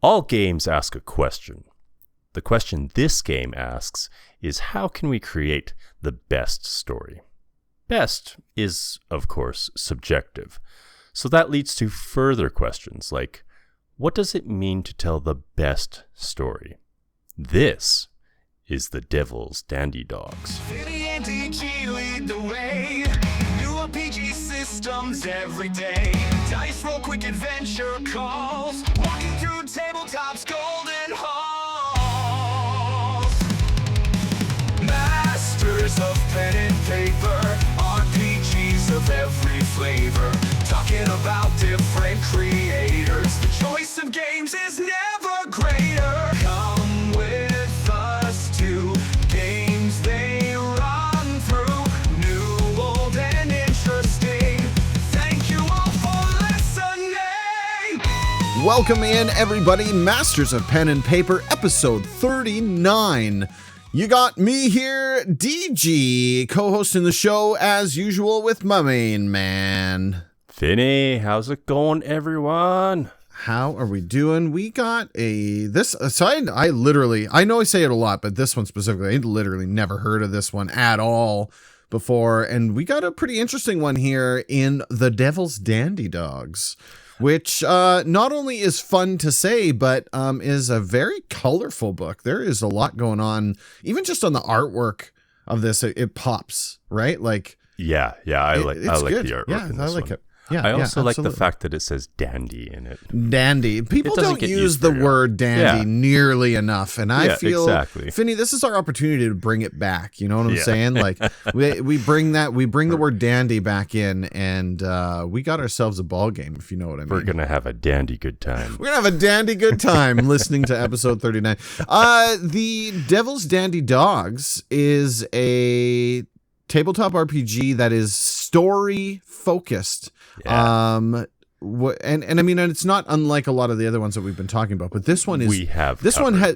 All games ask a question. The question this game asks is, how can we create the best story? Best is, of course, subjective. So that leads to further questions like, what does it mean to tell the best story? This is the Devil's Dandy Dogs. Folly and DG lead the way. New RPG systems every day. Dice roll, quick adventure calls. Walking through tabletops, golden halls. Masters of pen and paper. RPGs of every flavor. Talking about different creators. The choice of games is never greater. Come with us to games they run through. New, old, and interesting. Thank you all for listening. Welcome in, everybody. Masters of Pen and Paper, episode 39. You got me here, DG, co-hosting the show as usual with my main man. Finny, how's it going, everyone? How are we doing? We got I know I say it a lot, but this one specifically, I literally never heard of this one at all before. And we got a pretty interesting one here in The Devil's Dandy Dogs, which not only is fun to say, but is a very colorful book. There is a lot going on, even just on the artwork of this. It pops, right? Like, I like the artwork. Yeah, in I this like one. it. Yeah, I also like the absolutely. fact that it says dandy in it. Dandy. People don't get use used the very word dandy Yeah. nearly enough. And I feel, exactly. Finny, this is our opportunity to bring it back. You know what I'm saying? Like we bring the word dandy back in, and we got ourselves a ball game, if you know what I mean. We're going to have a dandy good time. We're going to have a dandy good time listening to episode 39. The Devil's Dandy Dogs is a tabletop RPG that is story focused. Yeah. And I mean, and it's not unlike a lot of the other ones that we've been talking about, but this one is,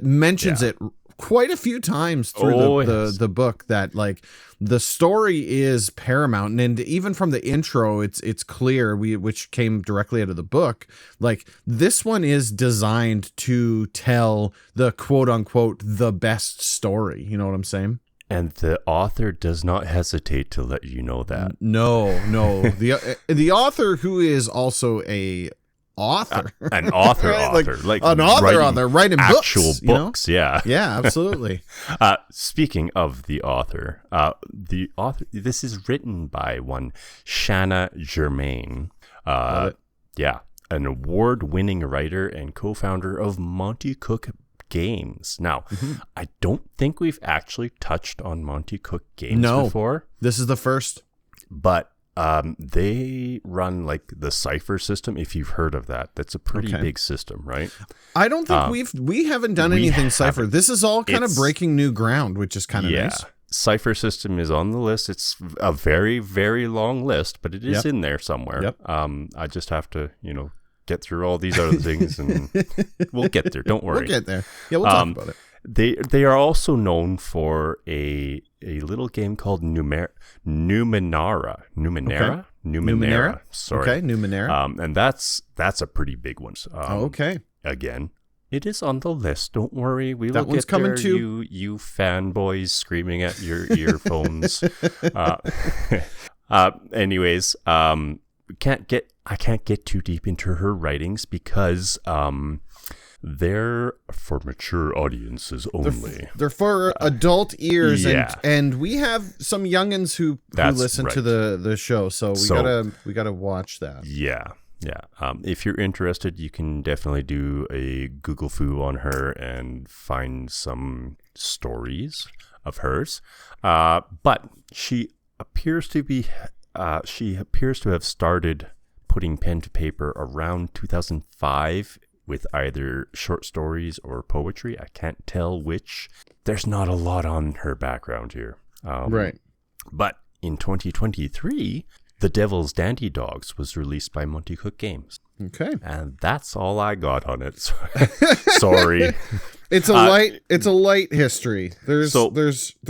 mentions it quite a few times through the book, that like the story is paramount. And even from the intro, it's clear, which came directly out of the book, like this one is designed to tell the quote unquote, the best story. You know what I'm saying? And the author does not hesitate to let you know that. No. The author, who is also a author, an author, right? like an author writing actual books. Yeah, absolutely. Speaking of the author, this is written by one Shanna Germain. An award-winning writer and co-founder of Monte Games. Now, I don't think we've actually touched on Monte Cook Games before. This is the first. But they run like the Cypher system, if you've heard of that. That's a pretty big system, right? I don't think we haven't done anything Cypher. This is all kind of breaking new ground, which is kind of nice. Cypher system is on the list. It's a very, very long list, but it is in there somewhere. Yep. I just have to, get through all these other things, and we'll get there. Don't worry. We'll get there. Yeah, we'll talk about it. They are also known for a little game called Numenera. Sorry. Okay, Numenera. And that's a pretty big one. Okay. Again, it is on the list. Don't worry. We That will one's get coming there. too. You fanboys screaming at your earphones. Anyways, I can't get too deep into her writings because they're for mature audiences only. They're for adult ears, and we have some youngins who listen to the show, so we gotta watch that. Yeah. If you're interested, you can definitely do a Google foo on her and find some stories of hers. But she appears to have started putting pen to paper around 2005 with either short stories or poetry. I can't tell which. There's not a lot on her background here. Right. But in 2023, The Devil's Dandy Dogs was released by Monte Cook Games. Okay. And that's all I got on it. Sorry. It's a light history. There's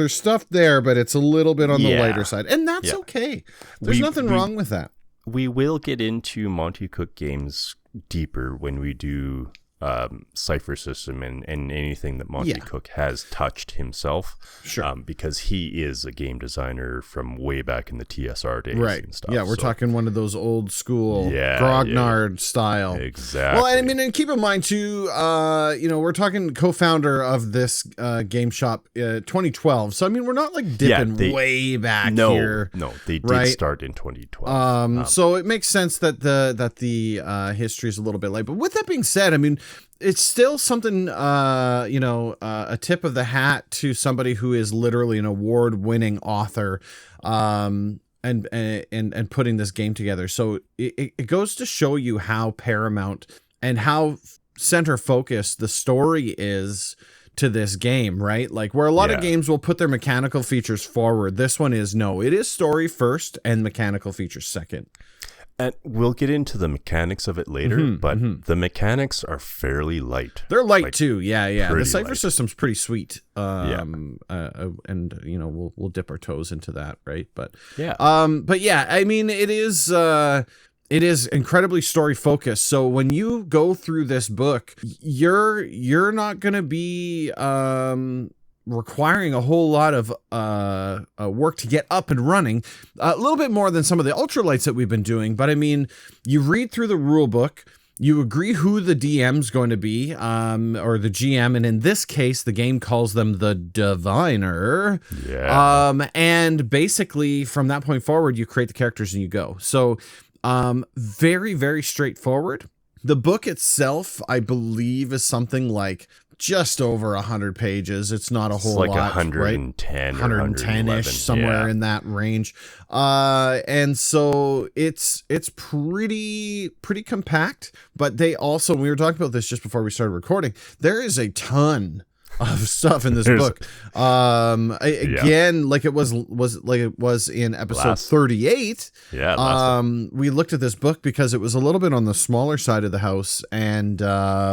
stuff there, but it's a little bit on the lighter side. And that's okay. There's nothing wrong with that. We will get into Monte Cook Games deeper when we do cipher system and anything that Monte Yeah. Cook has touched himself. Sure. Because he is a game designer from way back in the TSR days Right. and stuff. Yeah, we're So- talking one of those old school Yeah, grognard style. Exactly. Well, I mean, and keep in mind too, we're talking co-founder of this game shop, 2012. So I mean, we're not like dipping way back here. No, they did right? start in 2012. So it makes sense that the history is a little bit late. But with that being said, I mean, it's still something, a tip of the hat to somebody who is literally an award-winning author, and putting this game together. So it goes to show you how paramount and how center focused the story is to this game, right? Like where a lot of games will put their mechanical features forward, this one is it is story first and mechanical features second. And we'll get into the mechanics of it later, but the mechanics are fairly light. They're light too. Yeah. The cipher light. system's pretty sweet. And we'll dip our toes into that, right? But I mean, it is incredibly story focused. So when you go through this book, you're not going to be requiring a whole lot of work to get up and running, a little bit more than some of the ultralights that we've been doing. But I mean, you read through the rule book, you agree who the DM's going to be, or the GM, and in this case, the game calls them the diviner. Yeah. And basically, from that point forward, you create the characters and you go. So, very, very straightforward. The book itself, I believe, is something like just over 100 pages. It's not a whole like lot, 110 right? or 110-ish, somewhere in that range. And so it's pretty compact, but they also, we were talking about this just before we started recording, there is a ton of stuff in this book. Again, like it was in episode 38. Yeah. We looked at this book because it was a little bit on the smaller side of the house, and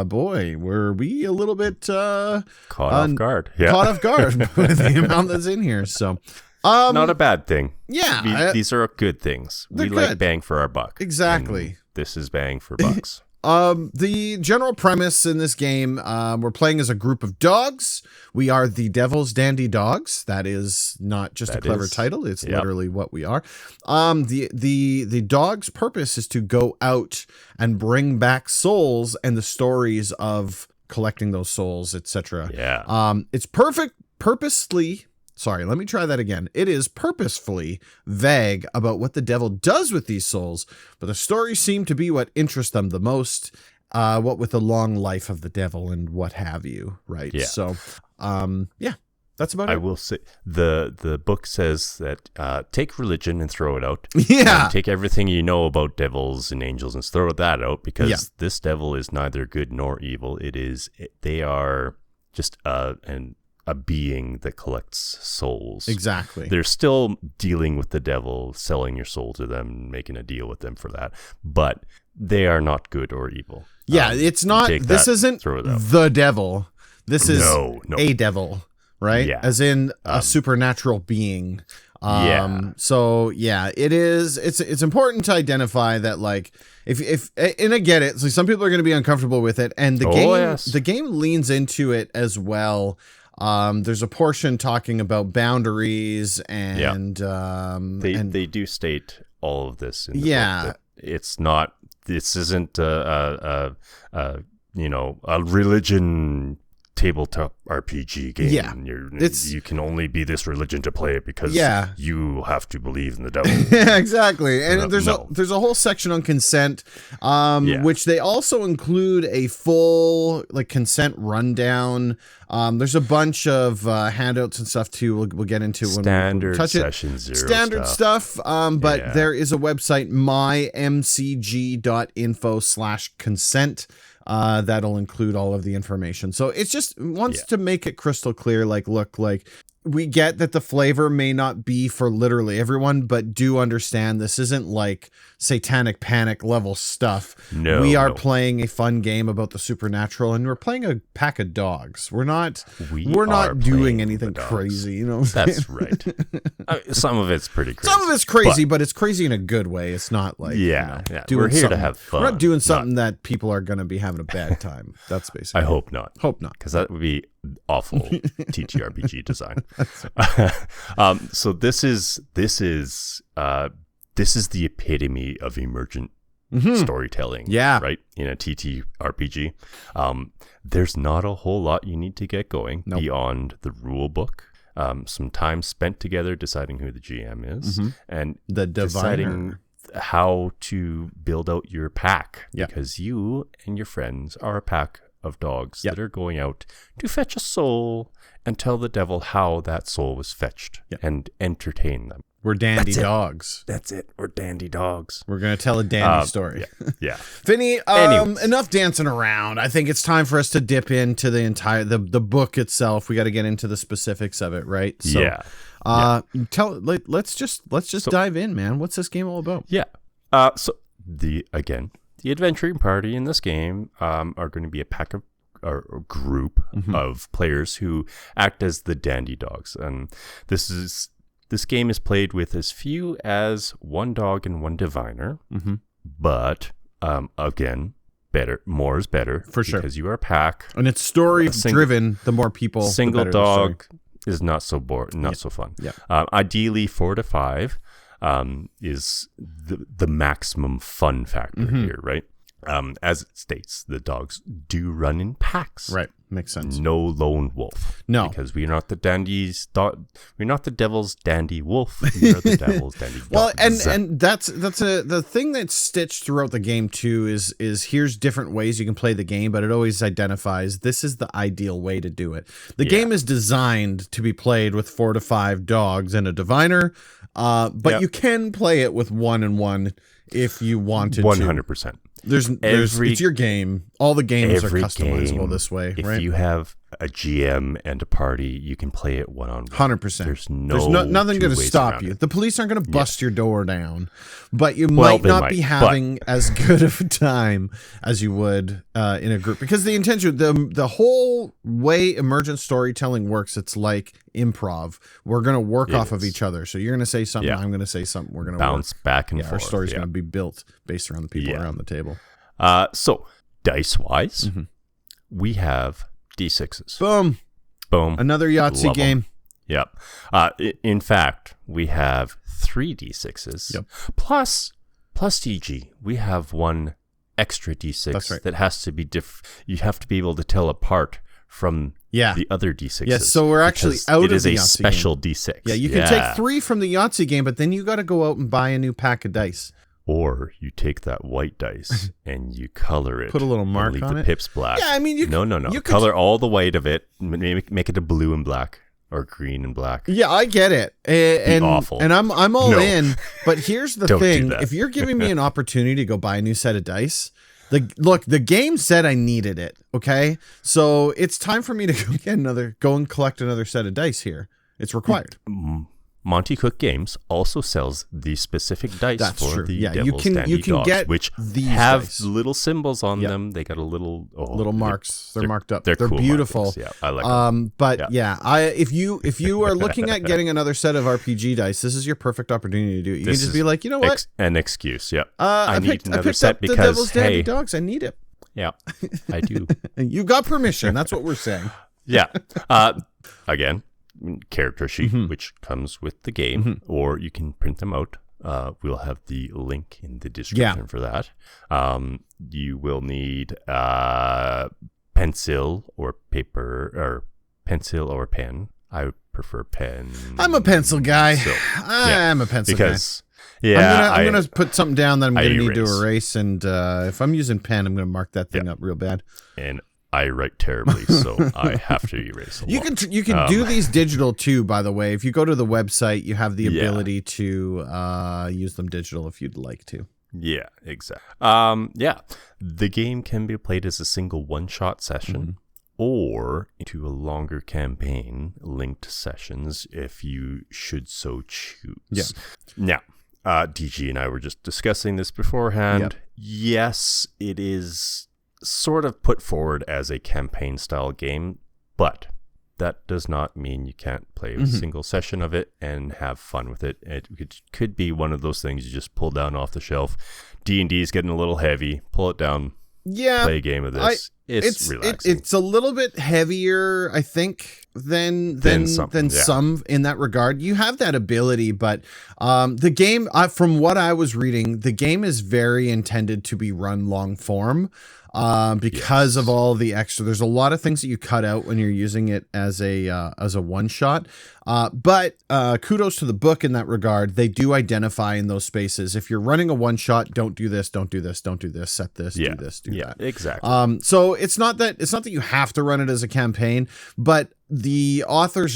boy, were we a little bit caught off guard. Yeah. Caught off guard with the amount that's in here. So not a bad thing. Yeah. These are good things. We like bang for our buck. Exactly. And this is bang for bucks. The general premise in this game, we're playing as a group of dogs. We are the Devil's Dandy Dogs. That is not just a clever title. It's literally what we are. The dog's purpose is to go out and bring back souls and the stories of collecting those souls, etc. Yeah. It's purposely. Sorry, let me try that again. It is purposefully vague about what the devil does with these souls, but the stories seem to be what interests them the most, what with the long life of the devil and what have you, right? Yeah. So, that's about it. I will say the book says that take religion and throw it out. Yeah. And take everything you know about devils and angels and throw that out because this devil is neither good nor evil. They are just a being that collects souls. Exactly. They're still dealing with the devil, selling your soul to them, making a deal with them for that, but they are not good or evil. Yeah, it's not. This isn't the devil. This is a devil, right? Yeah. As in a supernatural being. So yeah, it is. It's important to identify that, like, if and I get it. So some people are going to be uncomfortable with it, and the game leans into it as well. There's a portion talking about boundaries and they do state all of this in the book, that this isn't a religion tabletop RPG game. Yeah. You can only be this religion to play it because you have to believe in the devil. Yeah, exactly. And there's a whole section on consent, which they also include a full consent rundown. There's a bunch of handouts and stuff too. We'll get into when we touch session it. Zero Standard stuff. But there is a website, mymcg.info/consent. That'll include all of the information. So it's just wants to make it crystal clear. Look, we get that the flavor may not be for literally everyone, but do understand this isn't like satanic panic level stuff. No, we are no. playing a fun game about the supernatural, and we're playing a pack of dogs. We're not are not doing playing anything the dogs. crazy. You know, what I'm That's saying? right. Some of it's pretty crazy. Some of it's crazy, but it's crazy in a good way. It's not like Yeah, yeah. doing We're here to something- have fun. We're not doing not- something that people are going to be having a bad time. That's basically. I hope not. Hope not. Because that would be awful TTRPG design. So this is the epitome of emergent storytelling. Yeah. Right. In a TTRPG, there's not a whole lot you need to get going beyond the rule book. Some time spent together deciding who the GM is and The deciding how to build out your pack. Yeah. Because you and your friends are a pack of dogs that are going out to fetch a soul and tell the devil how that soul was fetched and entertain them. We're dandy dogs. That's it. We're dandy dogs. We're going to tell a dandy story. Yeah. Finny, Anyways. enough dancing around. I think it's time for us to dip into the entire the book itself. We got to get into the specifics of it, right? So, Yeah. let's just dive in, man. What's this game all about? Yeah. So the adventuring party in this game are going to be a pack of or a group of players who act as the dandy dogs, and this game is played with as few as one dog and one diviner. But again, more is better For sure. because you are a pack. And it's story driven. The more people, Single the better the story. dog is not so so fun. Yeah. Ideally, 4 to 5 is the maximum fun factor here, right? As it states, the dogs do run in packs. Right. Makes sense. No lone wolf. No. Because we're not the we're not the devil's dandy wolf. We are the devil's dandy dogs. Well, and that's the thing that's stitched throughout the game too is here's different ways you can play the game, but it always identifies this is the ideal way to do it. The game is designed to be played with 4 to 5 dogs and a diviner, but you can play it with 1 and 1 if you wanted 100%. There's it's your game. All the games are customizable game, this way, if right? you have a GM and a party, you can play it 1-on-1. 100%. There's nothing going to ways stop around you. it. The police aren't going to bust your door down, but you might they not might, be but- having as good of a time as you would in a group, because the intention, the whole way emergent storytelling works, it's like improv. We're going to work off of each other. So you're going to say something, I'm going to say something. We're going to Bounce back and forth. Our story's going to be built based around the people around the table. So dice-wise, we have D6s. Boom. Boom. Another Yahtzee Love 'em. game. Yep. In fact, we have 3 D6s. Yep. Plus DG, we have 1 extra D6 That's right. that has to be you have to be able to tell apart from the other D6s. Yes, so we're actually because out it of is the a Yahtzee special D6. Yeah, you can take 3 from the Yahtzee game, but then you got to go out and buy a new pack of dice. Or you take that white dice and you color it. Put a little mark and leave on the it. pips black. Yeah, I mean, you No. you could- Color all the white of it. Make it a blue and black or green and black. Yeah, I get it. And awful. And I'm all No. in. But here's the Don't do thing: that. if you're giving me an opportunity to go buy a new set of dice, the game said I needed it. Okay, so it's time for me to go and collect another set of dice here. It's required. Monte Cook Games also sells the specific dice That's for true. the Yeah, Devil's you Dandy can Dogs, get which these have dice. little symbols on Yep. them. They got a little Marks. They're marked up. They're cool beautiful. markings. Yeah, I like them. But if you are looking at getting another set of RPG dice, this is your perfect opportunity to do it. You can just be like, you know what? An excuse. Yeah. I need picked another up set the because Devil's Dandy hey, Dogs. I need it. yeah, I do. You got permission. That's what we're saying. Yeah. Again, character sheet, which comes with the game, or you can print them out. We'll have the link in the description for that. You will need pencil or paper, or pencil or pen. I prefer pen. I'm a pencil guy. So, I'm a pencil because, guy. Yeah, I'm gonna put something down that I'm gonna need erase. to erase, and if I'm using pen, I'm gonna mark that thing up real bad. And I write terribly, so I have to erase a lot. You can do these digital too, by the way. If you go to the website, you have the ability to use them digital if you'd like to. Yeah, exactly. The game can be played as a single one-shot session, or into a longer campaign, linked sessions, if you should so choose. Yeah. Now, DG and I were just discussing this beforehand. Yep. Yes, it is sort of put forward as a campaign style game, but that does not mean you can't play a single session of it and have fun with it. It could be one of those things you just pull down off the shelf. D&D is getting a little heavy. Pull it down. Yeah, play a game of this. It's relaxing. It's a little bit heavier, I think, than some in that regard. You have that ability, but the game, from what I was reading, the game is very intended to be run long form. Because of all the extra, there's a lot of things that you cut out when you're using it as a one shot. But kudos to the book in that regard. They do identify in those spaces. If you're running a one shot, don't do this, don't do this, don't do this, set this, do this, do that. Exactly. So it's not that you have to run it as a campaign, but the author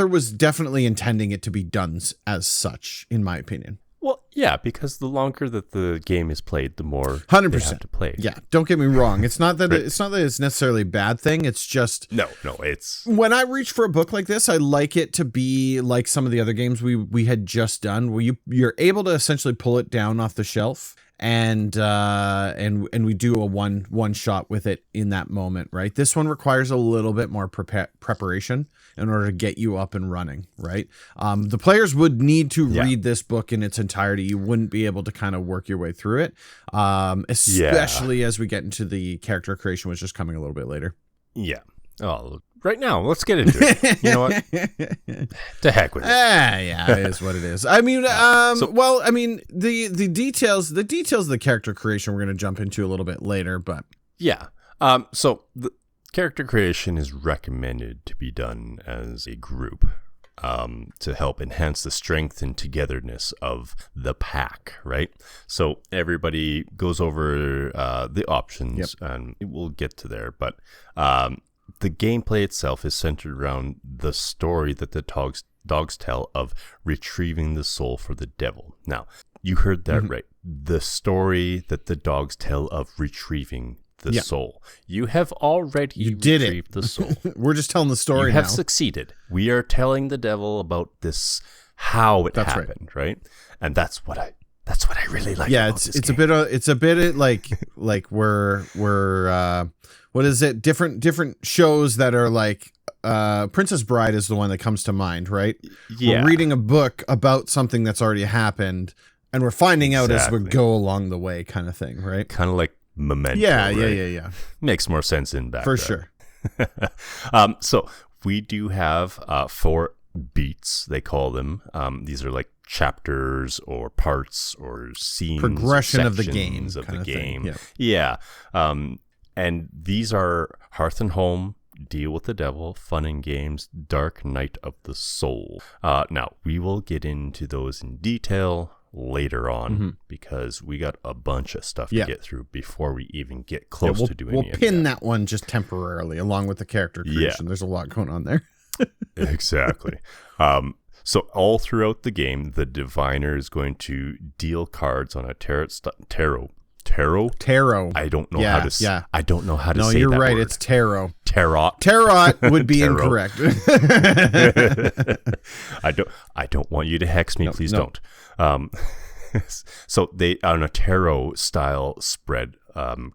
was definitely intending it to be done as such, in my opinion. Well, yeah, because the longer that the game is played, the more 100% they have to play. Yeah, don't get me wrong. It's not that it's necessarily a bad thing. It's just no. It's when I reach for a book like this, I like it to be like some of the other games we had just done, where you're able to essentially pull it down off the shelf. And we do a one shot with it in that moment, right? This one requires a little bit more preparation in order to get you up and running, right? The players would need to read this book in its entirety. You wouldn't be able to kind of work your way through it, especially as we get into the character creation, which is coming a little bit later. Yeah. Oh, right now, let's get into it. You know what? To heck with it. Yeah, it is what it is. I mean, the details of the character creation we're going to jump into a little bit later, but yeah. So the character creation is recommended to be done as a group, to help enhance the strength and togetherness of the pack, right? So everybody goes over the options, and we'll get to there, but the gameplay itself is centered around the story that the dogs tell of retrieving the soul for the devil. Now, you heard that right. The story that the dogs tell of retrieving the soul. You have already retrieved the soul. We're just telling the story now. You have succeeded. We are telling the devil about this, how it happened, right? And that's what I really like. Yeah, about it's a bit like we're what is it? Different shows that are like Princess Bride is the one that comes to mind, right? Yeah. We're reading a book about something that's already happened, and we're finding out as we go along the way, kind of thing, right? Kind of like Memento. Yeah, right? yeah. Makes more sense in back for sure. So we do have 4 beats, they call them. These are like chapters or parts or scenes, progression or of the game, of the game. Yep. Yeah. And these are Hearth and Home, Deal with the Devil, Fun and Games, Dark Night of the Soul. Now, we will get into those in detail later on, because we got a bunch of stuff to get through before we even get close to doing it. We'll pin that one just temporarily along with the character creation. There's a lot going on there. Exactly. So all throughout the game, the diviner is going to deal cards on a tarot. I don't know how to say. Yeah. I don't know how to say that. No, you're right. Word. It's tarot. Tarot would be incorrect. I don't want you to hex me. Please don't. So they on a tarot style spread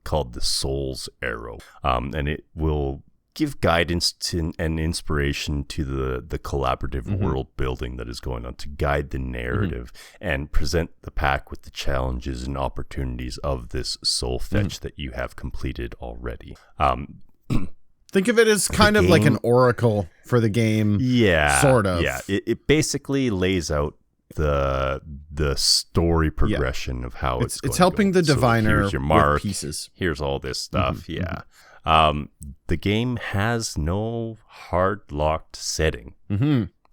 called the Soul's Arrow, and it will give guidance and inspiration to the collaborative world building that is going on, to guide the narrative and present the pack with the challenges and opportunities of this soul fetch that you have completed already. Think of it as kind of like an oracle for the game. Yeah. Sort of. Yeah. It basically lays out the story progression of how it's going. It's helping the diviner here's your mark, with pieces. Here's all this stuff. The game has no hard locked setting.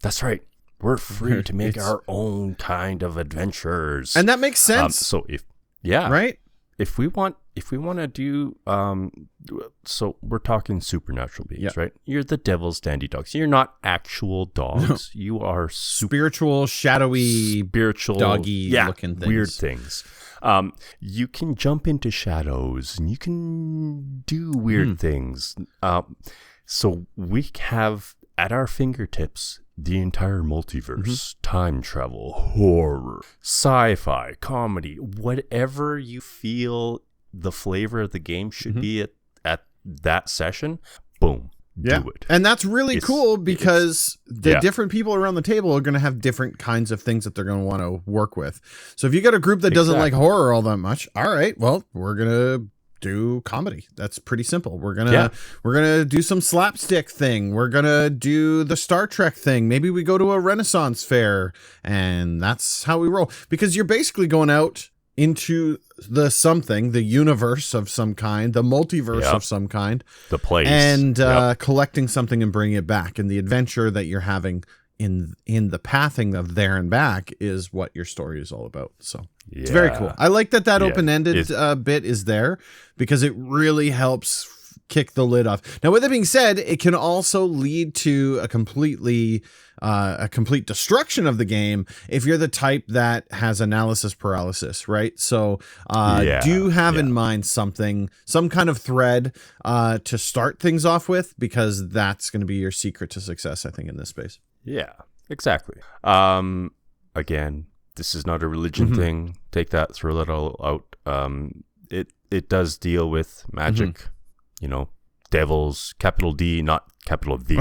That's right. We're free to make our own kind of adventures, and that makes sense. So if we want to do so we're talking supernatural beings, right? You're the devil's dandy dogs. You're not actual dogs. You are spiritual, shadowy, spiritual, doggy looking things. Weird things. You can jump into shadows and you can do weird things. So we have at our fingertips the entire multiverse, time travel, horror, sci-fi, comedy, whatever you feel the flavor of the game should be at that session, boom. Do it. And that's really cool because the different people around the table are going to have different kinds of things that they're going to want to work with. So if you got a group that doesn't like horror all that much, all right, well, we're going to do comedy. That's pretty simple. We're going to do some slapstick thing. We're going to do the Star Trek thing. Maybe we go to a Renaissance fair, and that's how we roll, because you're basically going out into the universe of some kind, the multiverse of some kind, the place, and collecting something and bringing it back. And the adventure that you're having in the pathing of there and back is what your story is all about. So it's very cool. I like that open-ended bit is there, because it really helps kick the lid off. Now, with that being said, it can also lead to a complete destruction of the game if you're the type that has analysis paralysis, right? So do have in mind some kind of thread to start things off with, because that's going to be your secret to success, I think, in this space. Yeah, exactly. Again, this is not a religion thing. Take that, throw that all out. It does deal with magic, devils, capital D, not capital V.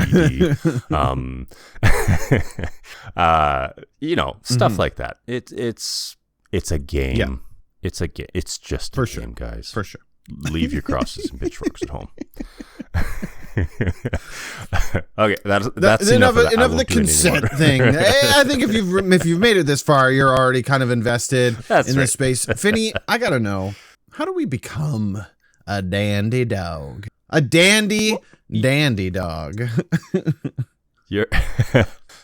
Stuff like that. It's a game. Yeah. It's a game. It's just a game, guys. For sure. Leave your crosses and pitchforks at home. Okay, that's enough of the consent thing. I think if you've made it this far, you're already kind of invested in this space. Finny, I gotta know, how do we become a dandy dog? A dandy dog. You're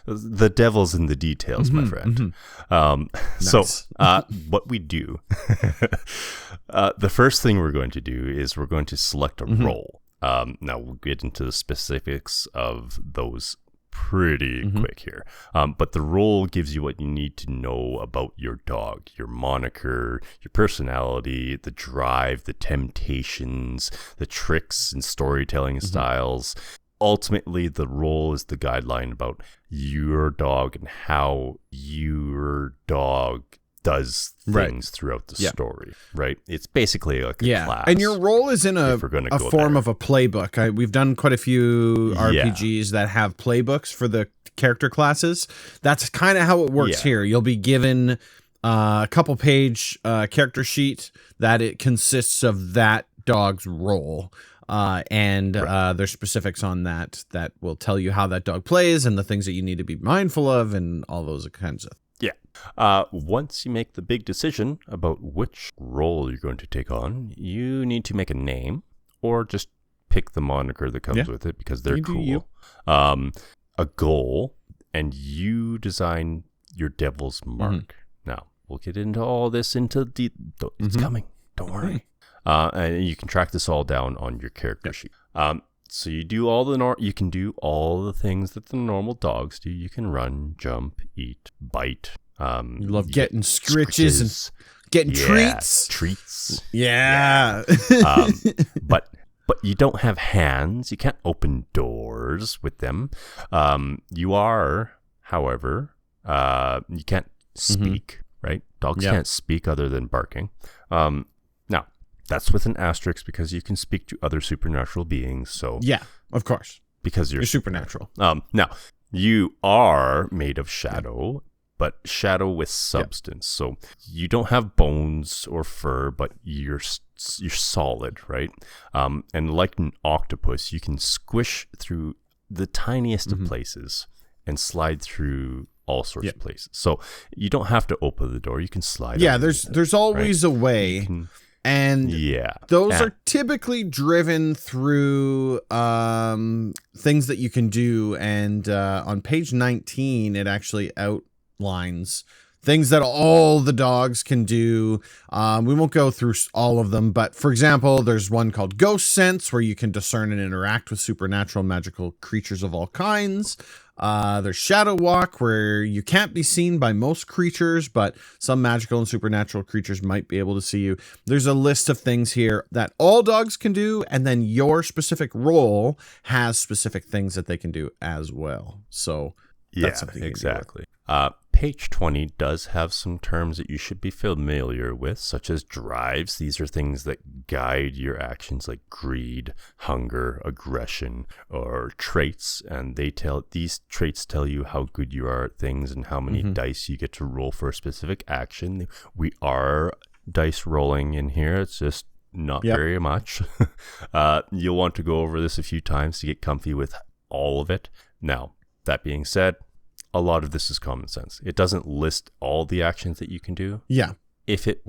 the devil's in the details, my friend. Nice. So what we do, the first thing we're going to do is we're going to select a role. Now we'll get into the specifics of those pretty quick here. But the role gives you what you need to know about your dog, your moniker, your personality, the drive, the temptations, the tricks and storytelling styles. Ultimately, the role is the guideline about your dog and how your dog does things throughout the story, right? It's basically like a class. And your role is in a form of a playbook. We've done quite a few RPGs that have playbooks for the character classes. That's kind of how it works here. You'll be given a couple page character sheet that it consists of that dog's role. And there's specifics on that will tell you how that dog plays and the things that you need to be mindful of and all those kinds of. Yeah. Once you make the big decision about which role you're going to take on, you need to make a name or just pick the moniker that comes with it, because they're cool. A goal, and you design your devil's mark. Now, we'll get into all this it's coming. Don't worry. And you can track this all down on your character sheet. So you do you can do all the things that the normal dogs do. You can run, jump, eat, bite. You love getting scritches and getting treats. Treats. Yeah. But you don't have hands. You can't open doors with them. You are, however, you can't speak, right? Dogs can't speak other than barking. Now, that's with an asterisk, because you can speak to other supernatural beings. So yeah, of course, because you're supernatural. Now, you are made of shadow, but shadow with substance. So you don't have bones or fur, but you're solid, right? And like an octopus, you can squish through the tiniest of places and slide through all sorts of places. So you don't have to open the door. You can slide. Yeah, there's always a way. And those are typically driven through things that you can do. And on page 19, it actually outlines things that all the dogs can do. We won't go through all of them, but for example, there's one called Ghost Sense, where you can discern and interact with supernatural magical creatures of all kinds. There's Shadow Walk, where you can't be seen by most creatures, but some magical and supernatural creatures might be able to see you. There's a list of things here that all dogs can do, and then your specific role has specific things that they can do as well. So that's something exactly. Page 20 does have some terms that you should be familiar with, such as drives. These are things that guide your actions, like greed, hunger, aggression, or traits. And these traits tell you how good you are at things and how many dice you get to roll for a specific action. We are dice rolling in here. It's just not very much. You'll want to go over this a few times to get comfy with all of it. Now, that being said, a lot of this is common sense. It doesn't list all the actions that you can do. Yeah. If it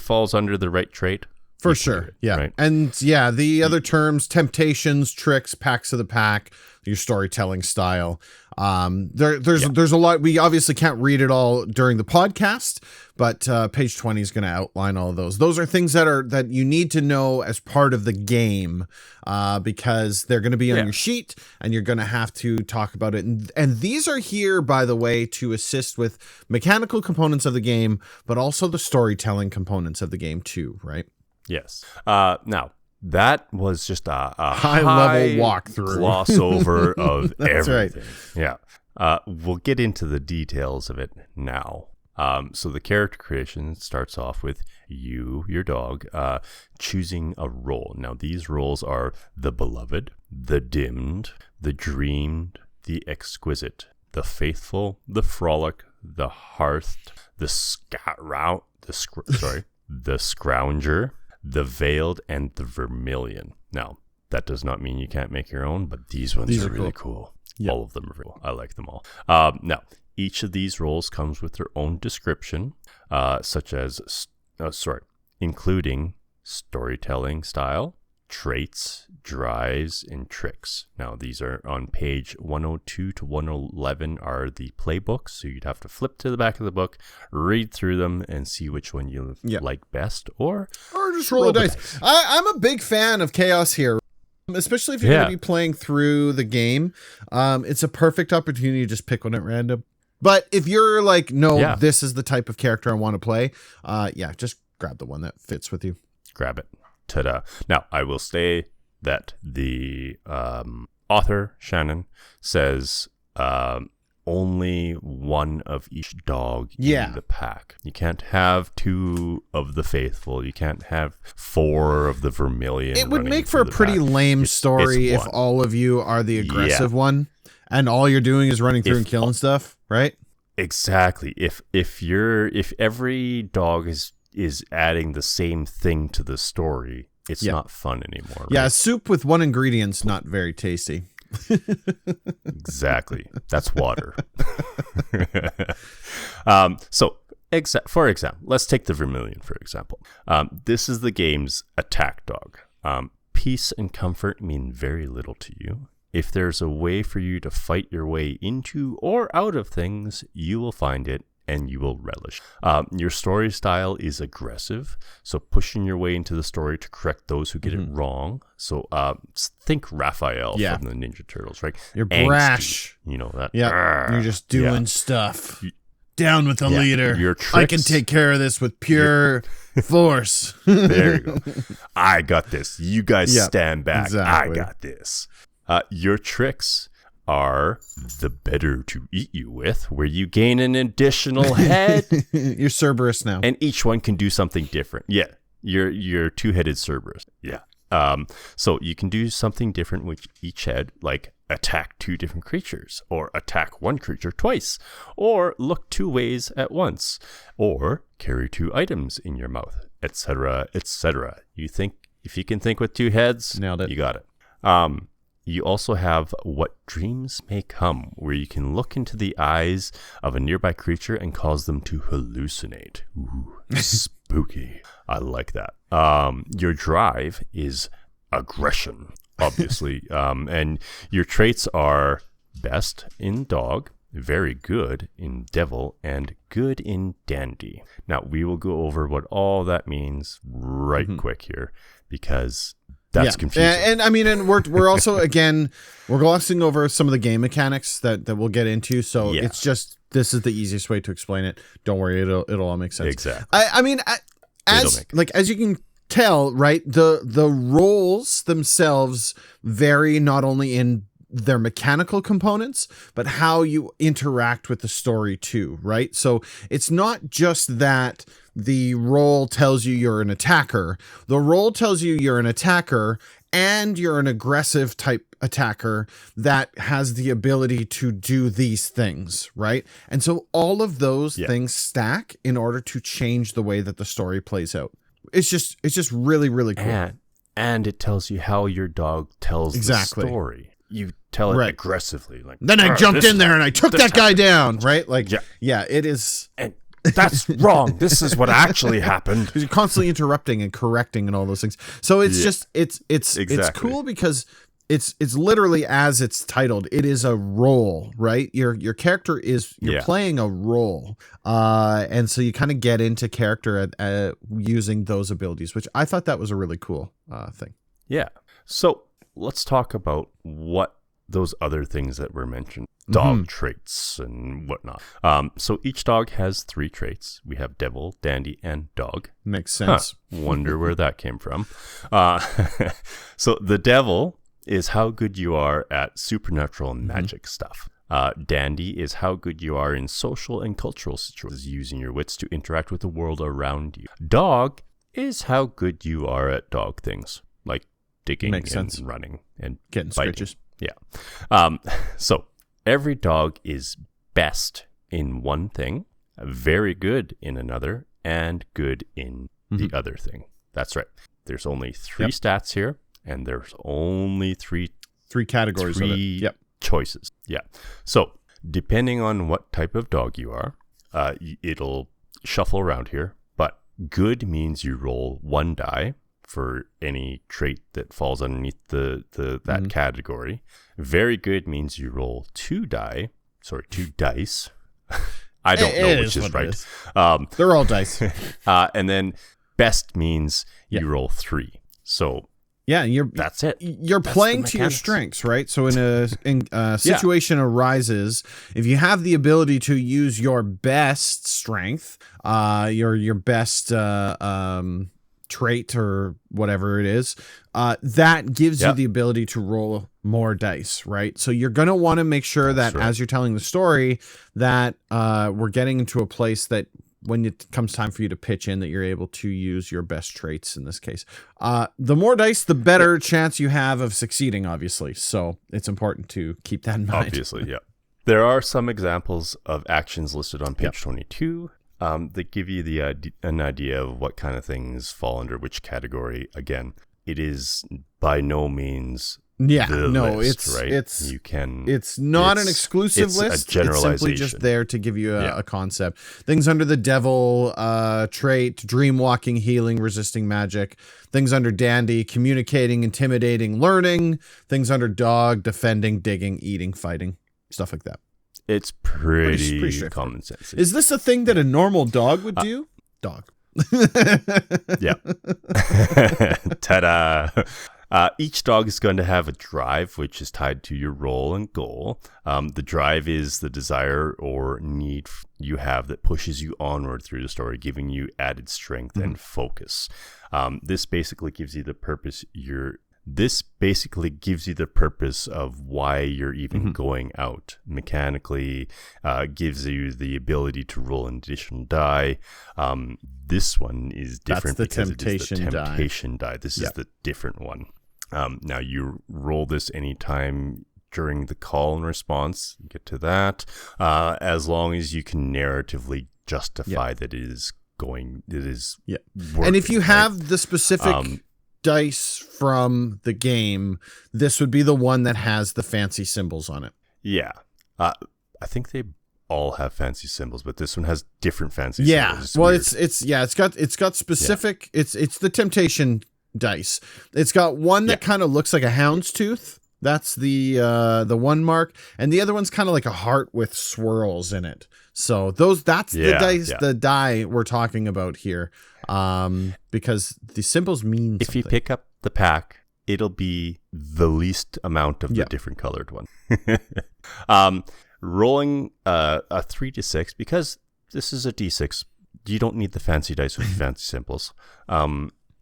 falls under the right trait, for sure. Yeah. Right? And the other terms, temptations, tricks, packs of the pack, your storytelling style. There's a lot. We obviously can't read it all during the podcast, but page 20 is going to outline all of those. Those are things that you need to know as part of the game, because they're going to be on your sheet and you're going to have to talk about it. And these are here, by the way, to assist with mechanical components of the game, but also the storytelling components of the game too, right? Yes. Now, that was just a high level walkthrough, gloss over of That's everything. right. Yeah. We'll get into the details of it now. So the character creation starts off with you, your dog, choosing a role. Now, these roles are the beloved, the dimmed, the dreamed, the exquisite, the faithful, the frolic, the hearth, the scrounger, the veiled, and the vermilion. Now, that does not mean you can't make your own, but these ones are really cool. Yep. All of them are cool. I like them all. Now, each of these roles comes with their own description, including storytelling style, traits, drives, and tricks. Now, these are on page 102 to 111 are the playbooks, so you'd have to flip to the back of the book, read through them, and see which one you like best, or just roll the dice. I'm a big fan of chaos here, especially if you're going to be playing through the game. It's a perfect opportunity to just pick one at random. But if you're like, no, this is the type of character I want to play, just grab the one that fits with you. Grab it. Ta-da. Now, I will say that the author, Shannon, says only one of each dog in the pack. You can't have 2 of the faithful. You can't have 4 of the vermilion. It would make for a pretty lame story if all of you are the aggressive one and all you're doing is running through and killing stuff, right? Exactly. If every dog is adding the same thing to the story, it's not fun anymore. Right? Yeah, soup with one ingredient's not very tasty. Exactly. That's water. For example, let's take the Vermillion, for example. This is the game's attack dog. Peace and comfort mean very little to you. If there's a way for you to fight your way into or out of things, you will find it and you will relish. Your story style is aggressive, so pushing your way into the story to correct those who get it wrong. So think Raphael from the Ninja Turtles, right? You're brash. You know that. Yeah, you're just doing stuff. Down with the leader. Your tricks, I can take care of this with pure force. There you go. I got this. You guys stand back. Exactly. I got this. Your tricks are the better to eat you with, where you gain an additional head. You're Cerberus now. And each one can do something different. Yeah. You're 2-headed Cerberus. Yeah. So you can do something different with each head, like attack 2 different creatures, or attack 1 creature twice, or look 2 ways at once, or carry 2 items in your mouth, etc., etc. If you can think with 2 heads, nailed it. You got it. You also have What Dreams May Come, where you can look into the eyes of a nearby creature and cause them to hallucinate. Ooh, spooky. I like that. Your drive is aggression, obviously. And your traits are best in dog, very good in devil, and good in dandy. Now, we will go over what all that means quick here, because That's confusing. And I mean, and we're also, again, we're glossing over some of the game mechanics that we'll get into. So it's just, this is the easiest way to explain it. Don't worry, it'll all make sense. Exactly. I mean, as you can tell, right, the roles themselves vary not only in their mechanical components, but how you interact with the story too, right? So it's not just that the role tells you you're an attacker. The role tells you you're an attacker and you're an aggressive type attacker that has the ability to do these things, right? And so all of those things stack in order to change the way that the story plays out. It's just really, really cool. And it tells you how your dog tells the story. You tell it aggressively. Like, then I jumped in there and I took that guy down, right? Like, yeah, it is. And that's wrong. This is what actually happened. Because you're constantly interrupting and correcting and all those things. So it's just, it's cool because it's literally as it's titled. It is a role, right? Your character is, you're playing a role. And so you kind of get into character at using those abilities, which I thought that was a really cool thing. Yeah. So let's talk about what those other things that were mentioned, dog traits and whatnot. So each dog has 3 traits. We have devil, dandy, and dog. Makes sense. Wonder where that came from. So the devil is how good you are at supernatural and magic stuff. Dandy is how good you are in social and cultural situations, using your wits to interact with the world around you. Dog is how good you are at dog things, like digging and running and getting biting. scratches. Yeah. So every dog is best in one thing, very good in another, and good in the other thing. That's right. There's only 3 stats here, and there's only three categories of it. Choices. Yeah. So depending on what type of dog you are, it'll shuffle around here, but good means you roll 1 die for any trait that falls underneath that category. Very good means you roll 2 dice. I don't know which is right. They're all dice. And then best means you roll 3. So that's it. You're playing to your strengths, right? So in a situation arises, if you have the ability to use your best strength, your best trait or whatever it is, that gives you the ability to roll more dice, right? So you're going to want to make sure that as you're telling the story that we're getting into a place that when it comes time for you to pitch in, that you're able to use your best traits in this case. The more dice, the better chance you have of succeeding, obviously. So it's important to keep that in mind. Obviously, yeah. There are some examples of actions listed on page 22 that give you an idea of what kind of things fall under which category. Again, it is by no means list, right? It's not an exclusive list. It's simply just there to give you a concept. Things under the devil trait: dream walking, healing, resisting magic. Things under dandy: communicating, intimidating, learning. Things under dog: defending, digging, eating, fighting, stuff like that. It's pretty common sense. Is this a thing that a normal dog would do? Dog. Yeah. Ta-da. Each dog is going to have a drive, which is tied to your role and goal. The drive is the desire or need you have that pushes you onward through the story, giving you added strength and focus. This basically gives you the purpose of why you're even going out. Mechanically, gives you the ability to roll an additional die. This one is different because it is the temptation die. This is the different one. Now you roll this anytime during the call and response. Get to that. As long as you can narratively justify that it is working, and if you have the specific dice from the game, this would be the one that has the fancy symbols on it. Yeah. I think they all have fancy symbols, but this one has different fancy symbols. Well, it's got specific, it's the temptation dice. It's got one that kind of looks like a hound's tooth. That's the one mark, and the other one's kind of like a heart with swirls in it. So the dice, the die we're talking about here, because the symbols mean if something. you pick up the pack it'll be the least amount of the different colored one. Rolling a 3 to 6, because this is a D6. You don't need the fancy dice with fancy symbols.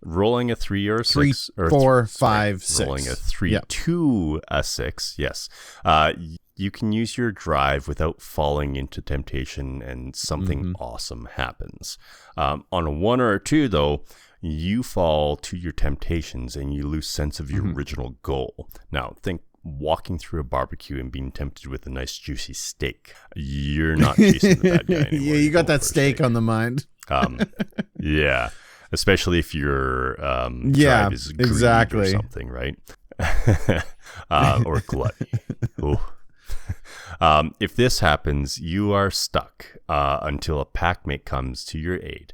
Rolling a 3 or a 6, 3, 4, 5, 6. Rolling a 3 to a 6. Yes. You can use your drive without falling into temptation, and something awesome happens. On a 1 or a 2, though, you fall to your temptations and you lose sense of your original goal. Now, think walking through a barbecue and being tempted with a nice juicy steak. You're not chasing the bad guy anymore. Yeah, you got that steak on the mind. Yeah, especially if your drive is greed or something, right? Or gluttony. If this happens, you are stuck until a packmate comes to your aid.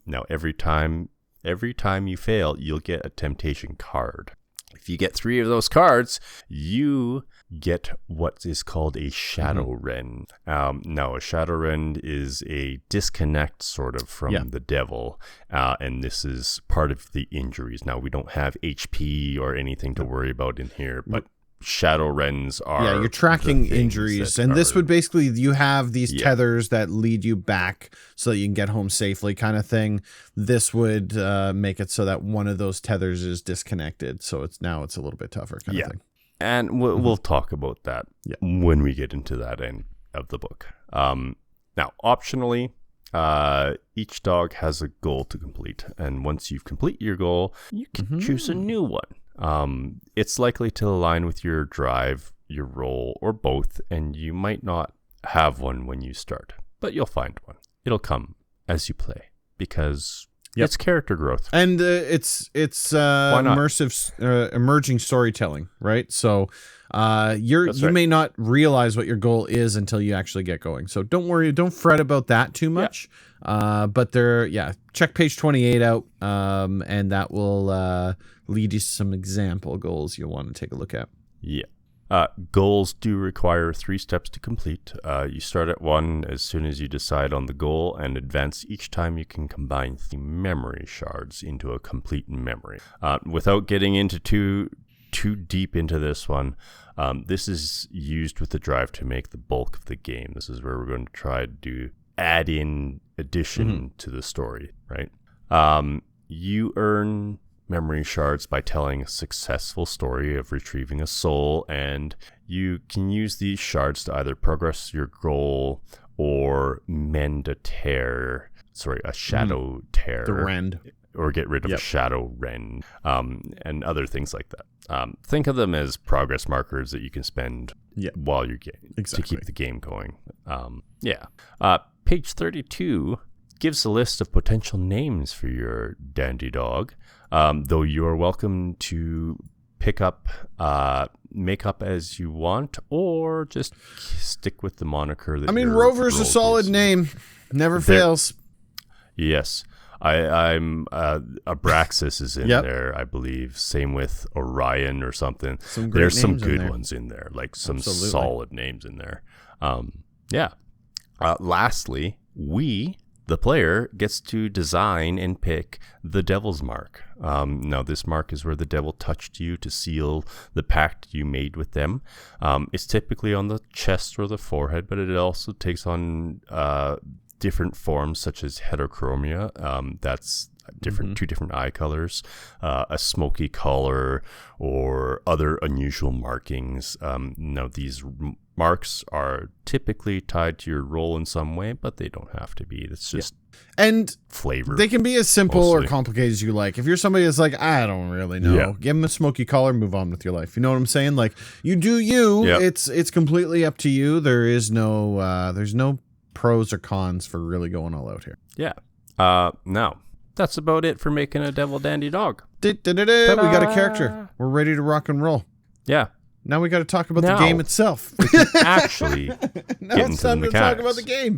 Now, every time you fail, you'll get a temptation card. If you get 3 of those cards, you get what is called a shadow rend. Now, a shadow rend is a disconnect sort of from the devil, and this is part of the injuries. Now, we don't have HP or anything to worry about in here, but shadow rends are you're tracking injuries, and this would basically, you have these tethers that lead you back so that you can get home safely, kind of thing. This would make it so that one of those tethers is disconnected, so it's a little bit tougher kind of thing. And we'll talk about that when we get into that end of the book. Now, optionally, each dog has a goal to complete, and once you've complete your goal, you can choose a new one. It's likely to align with your drive, your role, or both, and you might not have one when you start, but you'll find one. It'll come as you play, because it's character growth. And it's immersive, emerging storytelling, right? So you may not realize what your goal is until you actually get going. So don't worry, don't fret about that too much. But check page 28 out, and that will lead you to some example goals you'll want to take a look at. Yeah. Goals do require 3 steps to complete. You start at 1 as soon as you decide on the goal, and advance each time you can combine 3 memory shards into a complete memory. Without getting into too deep into this one, this is used with the drive to make the bulk of the game. This is where we're going to try to add in addition to the story, right? You earn memory shards by telling a successful story of retrieving a soul, and you can use these shards to either progress your goal or mend a shadow tear. The rend. Or get rid of a shadow rend, and other things like that. Think of them as progress markers that you can spend while you're getting to keep the game going. Page 32 gives a list of potential names for your dandy dog, though you are welcome to make up as you want, or just stick with the moniker that Rover's a solid name. Never fails. Yes. I'm Abraxas is in there, I believe. Same with Orion or something. There's some good ones in there, like some solid names in there. Lastly, the player gets to design and pick the devil's mark. Now, this mark is where the devil touched you to seal the pact you made with them. It's typically on the chest or the forehead, but it also takes on different forms, such as heterochromia. That's two different eye colors, a smoky color, or other unusual markings. Now, these marks are typically tied to your role in some way, but they don't have to be. It's just flavor. They can be as simple or complicated as you like. If you're somebody that's like, I don't really know, give them a smoky collar, move on with your life. You know what I'm saying? Like, you do you. It's completely up to you. There's no pros or cons for really going all out here. Now, that's about it for making a devil dandy dog. We got a character. We're ready to rock and roll. Now we got to talk about the game itself. We can actually now it's time to talk about the game.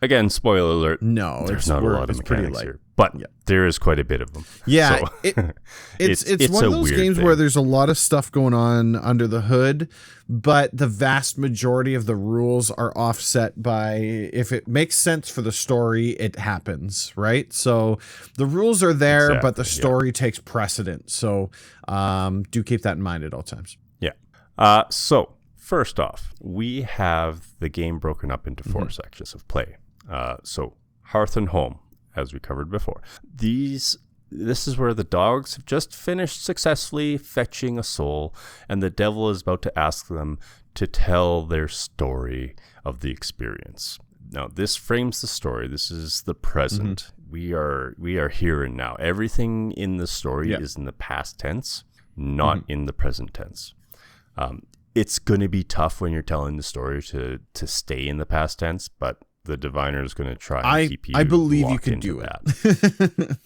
Again, spoiler alert. No, there's not a lot of mechanics here, but there is quite a bit of them. Yeah, so, it's one of those games thing. where there's a lot of stuff going on under the hood, but the vast majority of the rules are offset by if it makes sense for the story, it happens, right? So the rules are there, but the story takes precedent. So do keep that in mind at all times. Yeah. So first off, we have the game broken up into 4 sections of play. So Hearth and Home, as we covered before. This is where the dogs have just finished successfully fetching a soul, and the devil is about to ask them to tell their story of the experience. Now, this frames the story. This is the present. We are here and now. Everything in the story is in the past tense, not in the present tense. It's going to be tough when you're telling the story to stay in the past tense, but the diviner is going to try and keep you. I believe you can do that.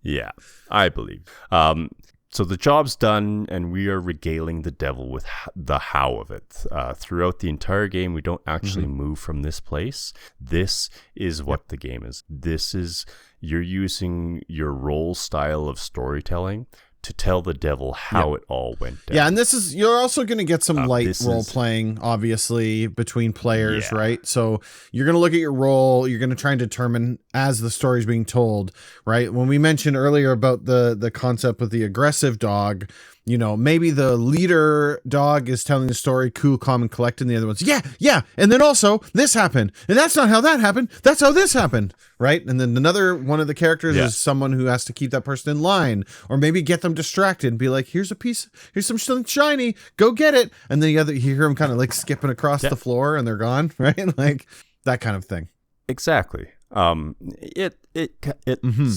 Yeah, I believe. So the job's done, and we are regaling the devil with the how of it. Throughout the entire game, we don't actually move from this place. This is what the game is. This is, you're using your role style of storytelling to tell the devil how it all went down. Yeah, and this is, you're also going to get some light role playing, obviously, between players, right? So you're going to look at your role, you're going to try and determine as the story's being told, right? When we mentioned earlier about the concept with the aggressive dog, you know, maybe the leader dog is telling the story cool, calm, and collected, and the other one's, yeah, and then also this happened, and that's not how that happened, that's how this happened, right? And then another one of the characters is someone who has to keep that person in line, or maybe get them distracted and be like, here's something shiny, go get it, and then you hear them kind of like skipping across the floor, and they're gone, right? Like that kind of thing. Exactly. It's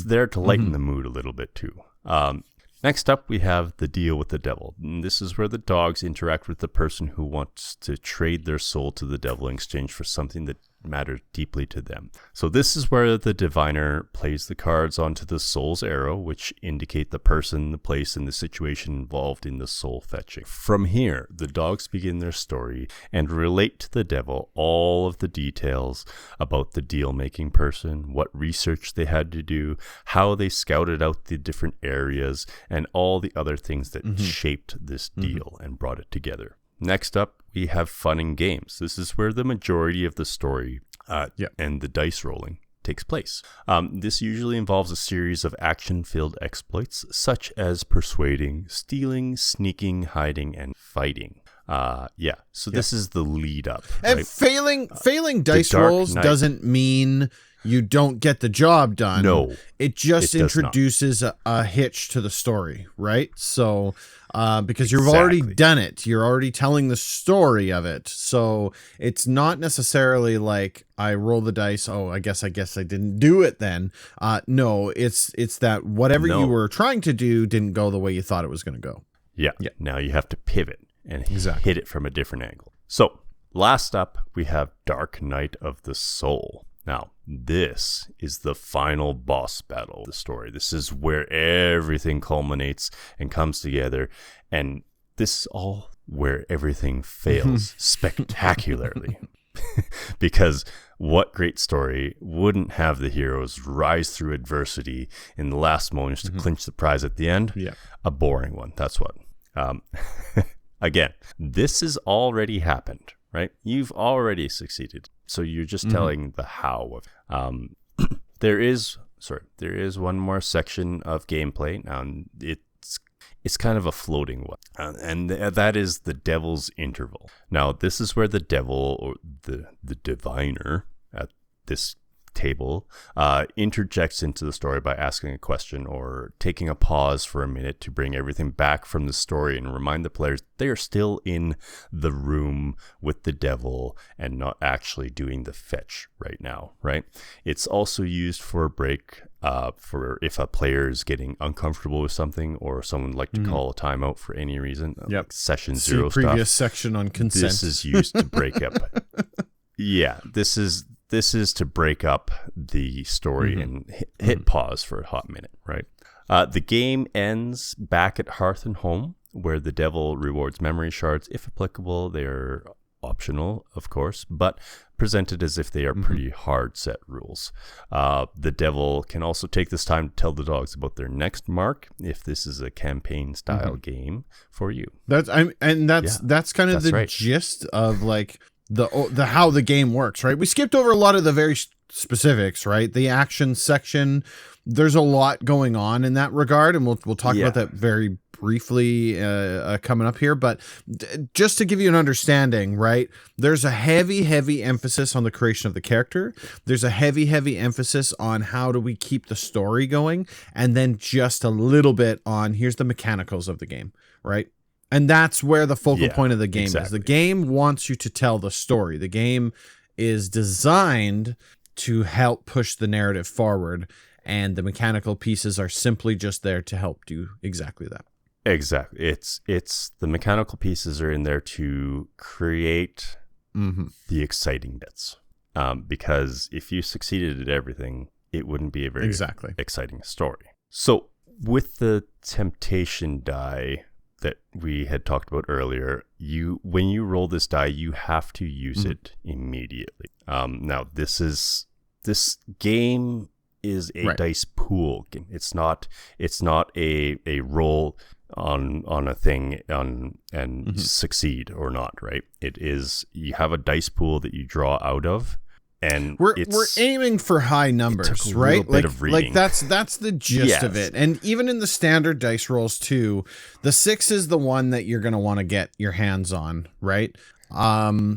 there to lighten the mood a little bit too. Next up, we have the deal with the devil. And this is where the dogs interact with the person who wants to trade their soul to the devil in exchange for something that matters deeply to them. So this is where the diviner plays the cards onto the soul's arrow, which indicate the person, the place, and the situation involved in the soul fetching. From here, the dogs begin their story and relate to the devil all of the details about the deal-making person, what research they had to do, how they scouted out the different areas, and all the other things that shaped this deal and brought it together. Next up, we have fun and games. This is where the majority of the story and the dice rolling takes place. This usually involves a series of action-filled exploits, such as persuading, stealing, sneaking, hiding, and fighting. So this is the lead up. And right? failing dice rolls doesn't mean you don't get the job done. No, it just introduces a hitch to the story, right? So because you've already done it, you're already telling the story of it. So it's not necessarily like I roll the dice. Oh, I guess I didn't do it then. No, it's that whatever you were trying to do didn't go the way you thought it was going to go. Yeah. Now you have to pivot and hit it from a different angle. So last up, we have Dark Night of the Soul. Now, this is the final boss battle of the story. This is where everything culminates and comes together. And this is all where everything fails spectacularly. Because what great story wouldn't have the heroes rise through adversity in the last moments to clinch the prize at the end? Yeah. A boring one, that's what. Again, this has already happened, right? You've already succeeded. So you're just telling the how of there is one more section of gameplay. Now it's kind of a floating one, and that is the devil's interval. Now this is where the devil or the diviner at this table interjects into the story by asking a question or taking a pause for a minute to bring everything back from the story and remind the players they are still in the room with the devil and not actually doing the fetch right now, right? It's also used for a break for if a player is getting uncomfortable with something or someone would like to call a timeout for any reason. Like session zero stuff. Previous section on consent. This is used to break up. This is to break up the story and hit pause for a hot minute, right? The game ends back at Hearth and Home, where the devil rewards memory shards. If applicable, they're optional, of course, but presented as if they are pretty hard set rules. The devil can also take this time to tell the dogs about their next mark if this is a campaign style game for you. That's kind of the gist of like the how the game works, right? We skipped over a lot of the very specifics, right? The action section, there's a lot going on in that regard, and we'll talk about that very briefly coming up here. But just to give you an understanding, right? There's a heavy emphasis on the creation of the character. There's a heavy emphasis on how do we keep the story going, and then just a little bit on here's the mechanicals of the game, right? And that's where the focal point of the game is. The game wants you to tell the story. The game is designed to help push the narrative forward, and the mechanical pieces are simply just there to help do exactly that. Exactly. It's the mechanical pieces are in there to create the exciting bits. Because if you succeeded at everything, it wouldn't be a very exciting story. So with the temptation die that we had talked about earlier, when you roll this die, you have to use it immediately. Now this game is a dice pool game. It's not a roll on a thing and succeed or not, right? It is, you have a dice pool that you draw out of, and we're aiming for high numbers, right? Like that's the gist of it. And even in the standard dice rolls too, the 6 is the one that you're going to want to get your hands on, right? The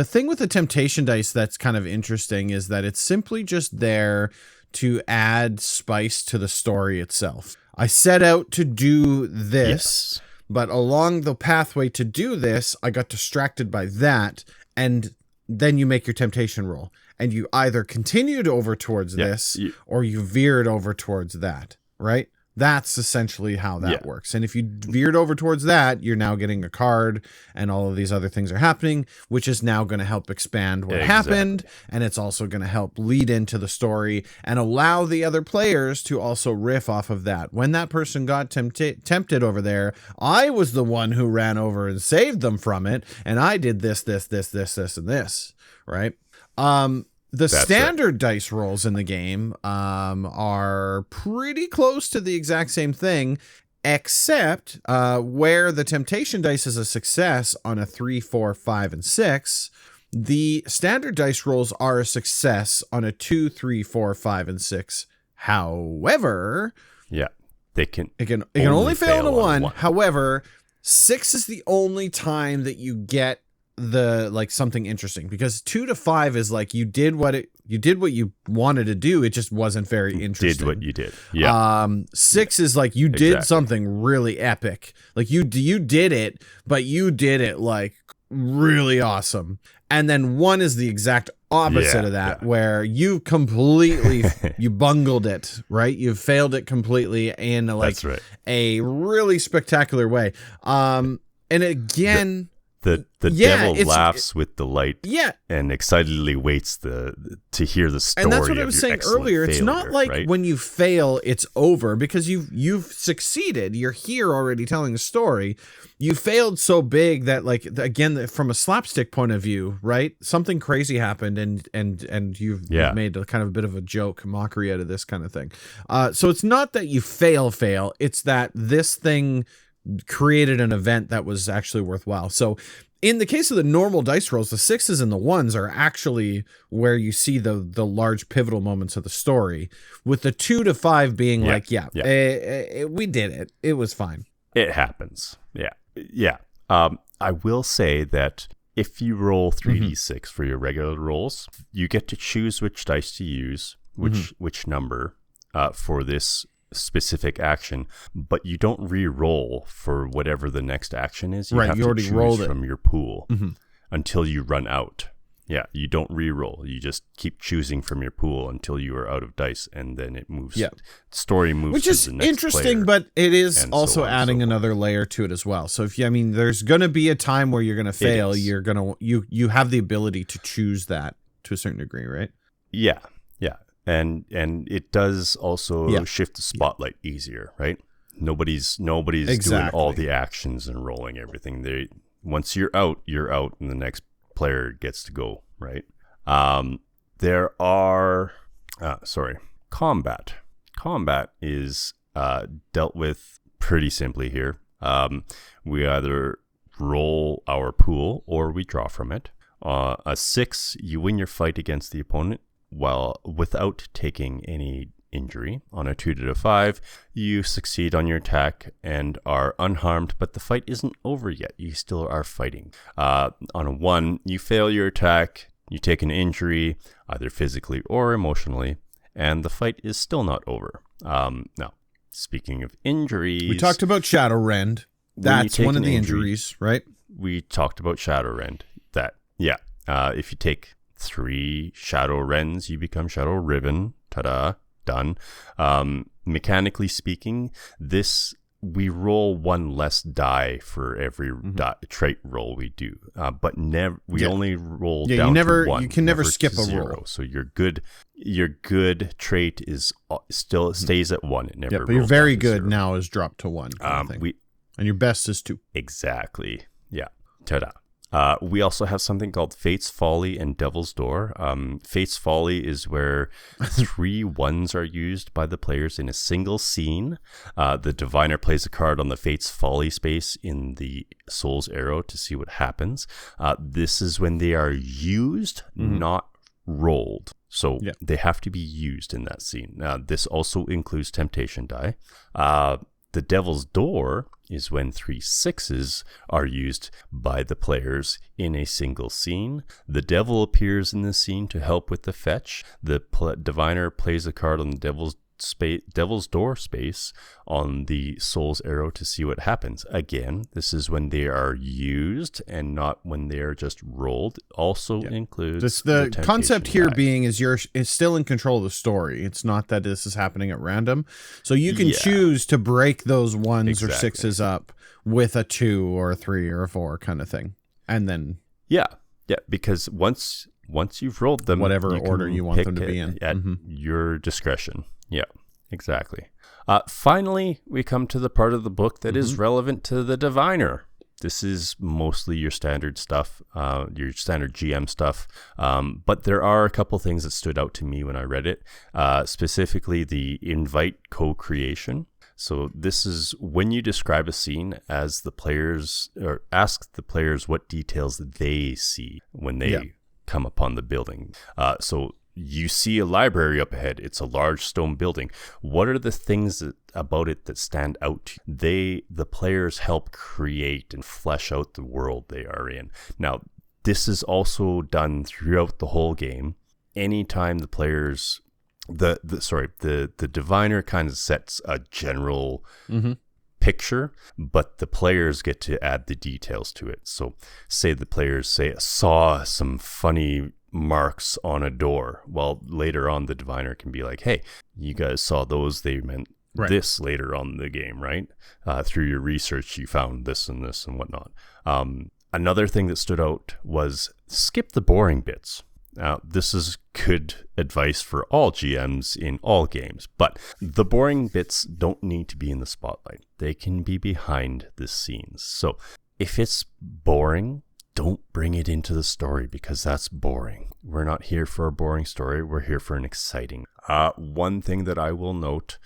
thing with the temptation dice that's kind of interesting is that it's simply just there to add spice to the story itself. I set out to do this, but along the pathway to do this, I got distracted by that, and then you make your temptation roll, and you either continued over towards this or you veered over towards that, right? That's essentially how that works. And if you veered over towards that, you're now getting a card, and all of these other things are happening, which is now going to help expand what happened. And it's also going to help lead into the story and allow the other players to also riff off of that. When that person got tempted over there, I was the one who ran over and saved them from it. And I did this, and this, right? That's standard dice rolls in the game are pretty close to the exact same thing, except where the temptation dice is a success on a 3, 4, 5, and 6, the standard dice rolls are a success on a 2, 3, 4, 5, and 6. However, it can only fail on a 1. However, 6 is the only time that you get something interesting, because 2 to 5 is like you did what you wanted to do, it just wasn't very interesting. Did what you did. 6 is like you did something really epic, like you did it, but you did it like really awesome. And then 1 is the exact opposite of that, where you completely you bungled it, right? You failed it completely in a really spectacular way. And again, the devil laughs with delight and excitedly waits to hear the story. And that's what I was saying earlier. It's not like when you fail, it's over, because you've succeeded. You're here already telling the story. You failed so big that, like, again, from a slapstick point of view, right? Something crazy happened, and you've made a kind of a bit of a joke, mockery out of this kind of thing. So it's not that you fail. It's that this thing created an event that was actually worthwhile. So in the case of the normal dice rolls, the 6s and the 1s are actually where you see the large pivotal moments of the story, with the 2 to 5 being we did it. It was fine. It happens. I will say that if you roll 3d6 for your regular rolls, you get to choose which dice to use, which number for this specific action, but you don't re-roll for whatever the next action is. You have to choose from your pool until you run out. You don't re-roll. You just keep choosing from your pool until you are out of dice, and then it moves. Story moves, which is to the next interesting, player, but it is also adding another layer to it as well. So there's going to be a time where you're going to fail. You're going to you have the ability to choose that to a certain degree, right? Yeah. And it does also shift the spotlight easier, right? Nobody's doing all the actions and rolling everything. once you're out, and the next player gets to go, right? There are, combat. Combat is dealt with pretty simply here. We either roll our pool or we draw from it. A 6, you win your fight against the opponent without taking any injury. On a 2 to 5, you succeed on your attack and are unharmed, but the fight isn't over yet. You still are fighting. On a 1, you fail your attack, you take an injury, either physically or emotionally, and the fight is still not over. Now, speaking of injuries... We talked about Shadow Rend. That's one of the injuries, right? We talked about Shadow Rend. If you take 3 Shadow Rends, you become Shadow Riven. Ta-da. Done. Mechanically speaking, we roll 1 less die for every trait roll we do, but only roll down to 1. You can never skip a 0. roll. So your good trait is still stays at 1. It never. Yeah, but your very good 0. now is dropped to 1. And your best is 2. Exactly. Yeah. Ta-da. We also have something called Fate's Folly and Devil's Door. Fate's Folly is where 3 ones are used by the players in a single scene. The diviner plays a card on the Fate's Folly space in the Soul's Arrow to see what happens. This is when they are used, not rolled. So they have to be used in that scene. This also includes temptation die. The Devil's Door is when 3 6s are used by the players in a single scene. The devil appears in the scene to help with the fetch. The diviner plays a card on the Devil's Door space on the Soul's Arrow to see what happens. Again, this is when they are used and not when they are just rolled. Also includes the concept here being is you're still in control of the story. It's not that this is happening at random. So you can choose to break those 1s or 6s up with a 2 or a 3 or a 4 kind of thing. And then because once you've rolled them, whatever order you want them to be in at your discretion. Yeah, exactly. Finally, we come to the part of the book that is relevant to the diviner. This is mostly your standard stuff, your standard GM stuff. But there are a couple things that stood out to me when I read it, specifically the invite co-creation. So this is when you describe a scene as the players, or ask the players what details they see when they come upon the building. So you see a library up ahead. It's a large stone building. What are the things about it that stand out? The players help create and flesh out the world they are in. Now, this is also done throughout the whole game. Anytime the players, the diviner kind of sets a general picture, but the players get to add the details to it. So say the players saw some funny marks on a door. Well, later on the diviner can be like, hey, you guys saw those, they meant this later on in the game, right? Through your research you found this and whatnot. Another thing that stood out was skip the boring bits. Now, this is good advice for all GMs in all games, but the boring bits don't need to be in the spotlight. They can be behind the scenes. So if it's boring, don't bring it into the story, because that's boring. We're not here for a boring story. We're here for an exciting. One thing that I will note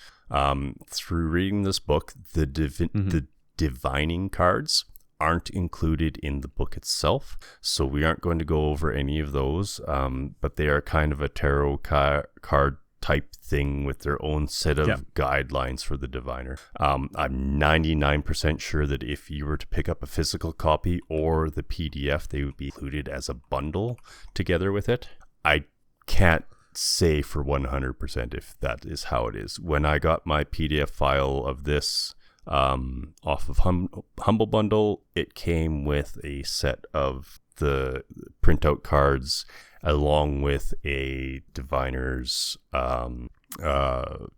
through reading this book, the divining cards aren't included in the book itself. So we aren't going to go over any of those, but they are kind of a tarot card type thing with their own set of guidelines for the diviner. I'm 99% sure that if you were to pick up a physical copy or the PDF, they would be included as a bundle together with it. I can't say for 100% if that is how it is. When I got my PDF file of this off of Humble Bundle, it came with a set of the printout cards along with a diviner's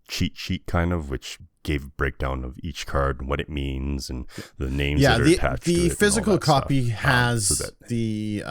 cheat sheet kind of, which gave a breakdown of each card and what it means and the names that are attached to it. The physical copy stuff. has the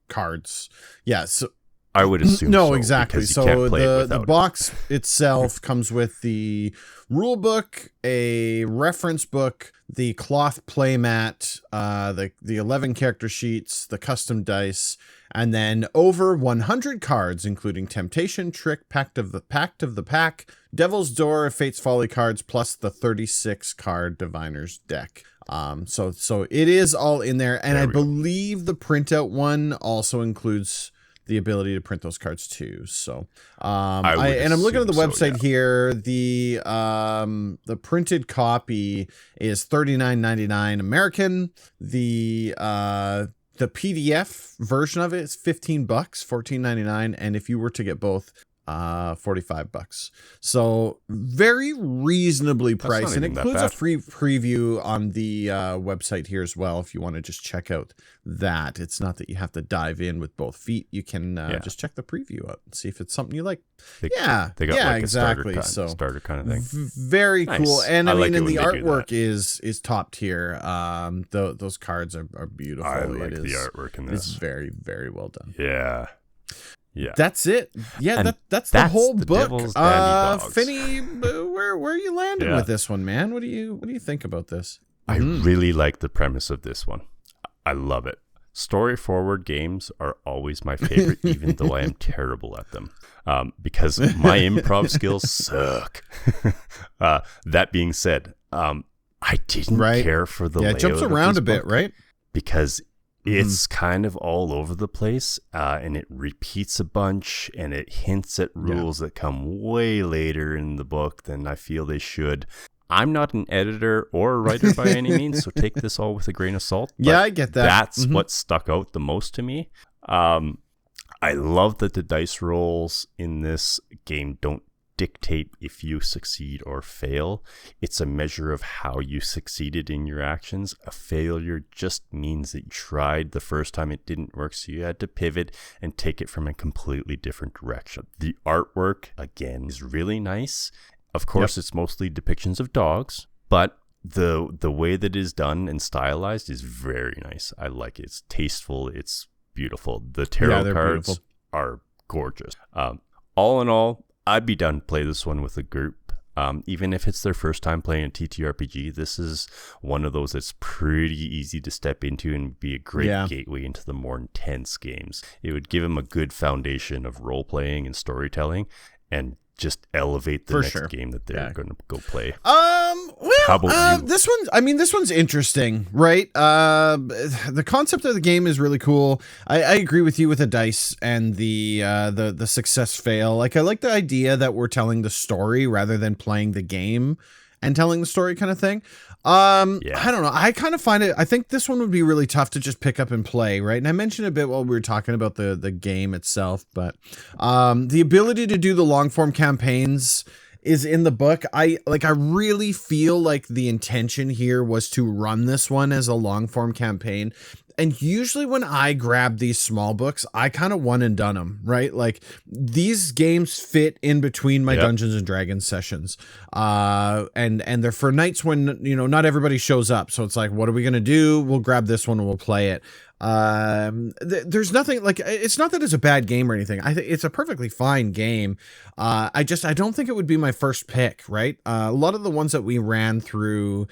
cards. Yeah, so I would assume no, so, exactly. because you can't So play it the without it. box itself comes with the rule book, a reference book, the cloth playmat, the 11 character sheets, the custom dice, and then over 100 cards, including Temptation, Trick, Pact of the Pack, Devil's Door, Fate's Folly cards, plus the 36 card Diviner's deck. So it is all in there, and I believe the printout one also includes the ability to print those cards too. So I'm looking at the website here. The printed copy is $39.99 American. The PDF version of it is $15, $14.99, and if you were to get both, $45. So very reasonably priced, and it includes a free preview on the website here as well if you want to just check out that. It's not that you have to dive in with both feet. You can just check the preview out and see if it's something you like. They got like exactly. A starter kind of thing. Very cool. And I mean, and the artwork is top tier. Those cards are beautiful. I like the artwork in this. It's very, very well done. Yeah. Yeah, that's it. Yeah, that's the whole book. Finney, where are you landing with this one, man? What do you think about this? I really like the premise of this one. I love it. Story forward games are always my favorite, even though I am terrible at them, because my improv skills suck. That being said, I didn't care for the layout. It jumps around a bit, right? Because it's kind of all over the place, and it repeats a bunch, and it hints at rules that come way later in the book than I feel they should. I'm not an editor or a writer by any means, so take this all with a grain of salt. Yeah, I get that. That's what stuck out the most to me. I love that the dice rolls in this game don't dictate if you succeed or fail. It's a measure of how you succeeded in your actions. A failure just means that you tried the first time, it didn't work, so you had to pivot and take it from a completely different direction. The artwork, again, is really nice. Of course, it's mostly depictions of dogs, but the way that it is done and stylized is very nice. I like it. It's tasteful. It's beautiful. The tarot cards are gorgeous. All in all, I'd be down to play this one with a group. Even if it's their first time playing a TTRPG, this is one of those that's pretty easy to step into and be a great gateway into the more intense games. It would give them a good foundation of role-playing and storytelling, and just elevate the next game that they're going to go play. How about you? This one's interesting, right? The concept of the game is really cool. I agree with you with the dice and the success fail. Like, I like the idea that we're telling the story rather than playing the game and telling the story kind of thing. I don't know. I kind of find it, I think this one would be really tough to just pick up and play, right? And I mentioned a bit while we were talking about the game itself, but the ability to do the long form campaigns is in the book. I really feel like the intention here was to run this one as a long form campaign. And usually when I grab these small books, I kind of one and done them, right? Like, these games fit in between my Dungeons and Dragons sessions. And they're for nights when, not everybody shows up. So it's like, what are we going to do? We'll grab this one and we'll play it. There's nothing like, it's not that it's a bad game or anything. I think it's a perfectly fine game. I don't think it would be my first pick, right? A lot of the ones that we ran through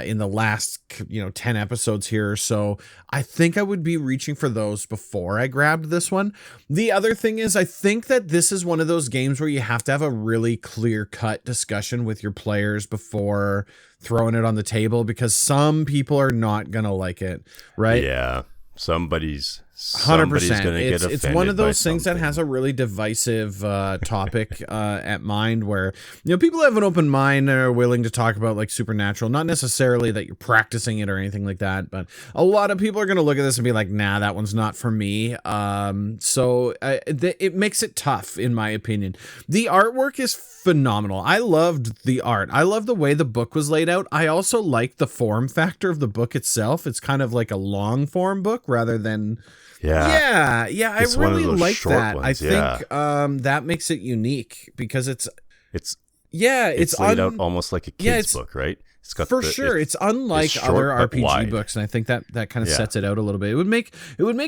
in the last 10 episodes here or so, I think I would be reaching for those before I grabbed this one. The other thing is, I think that this is one of those games where you have to have a really clear cut discussion with your players before throwing it on the table, because some people are not gonna like it, right? Yeah, somebody's 100%. Gonna get offended. It's one of those things that has a really divisive topic at mind, where people have an open mind and are willing to talk about like supernatural, not necessarily that you're practicing it or anything like that, but a lot of people are going to look at this and be like, nah, that one's not for me. So it makes it tough, in my opinion. The artwork is phenomenal. I loved the art. I love the way the book was laid out. I also like the form factor of the book itself. It's kind of like a long form book rather than I really like that. I think that makes it unique, because it's laid out almost like a kid's book, right? It's got For sure, it's unlike short other but RPG wide. books, and I think that kind of Yeah. sets it out a little bit. It would make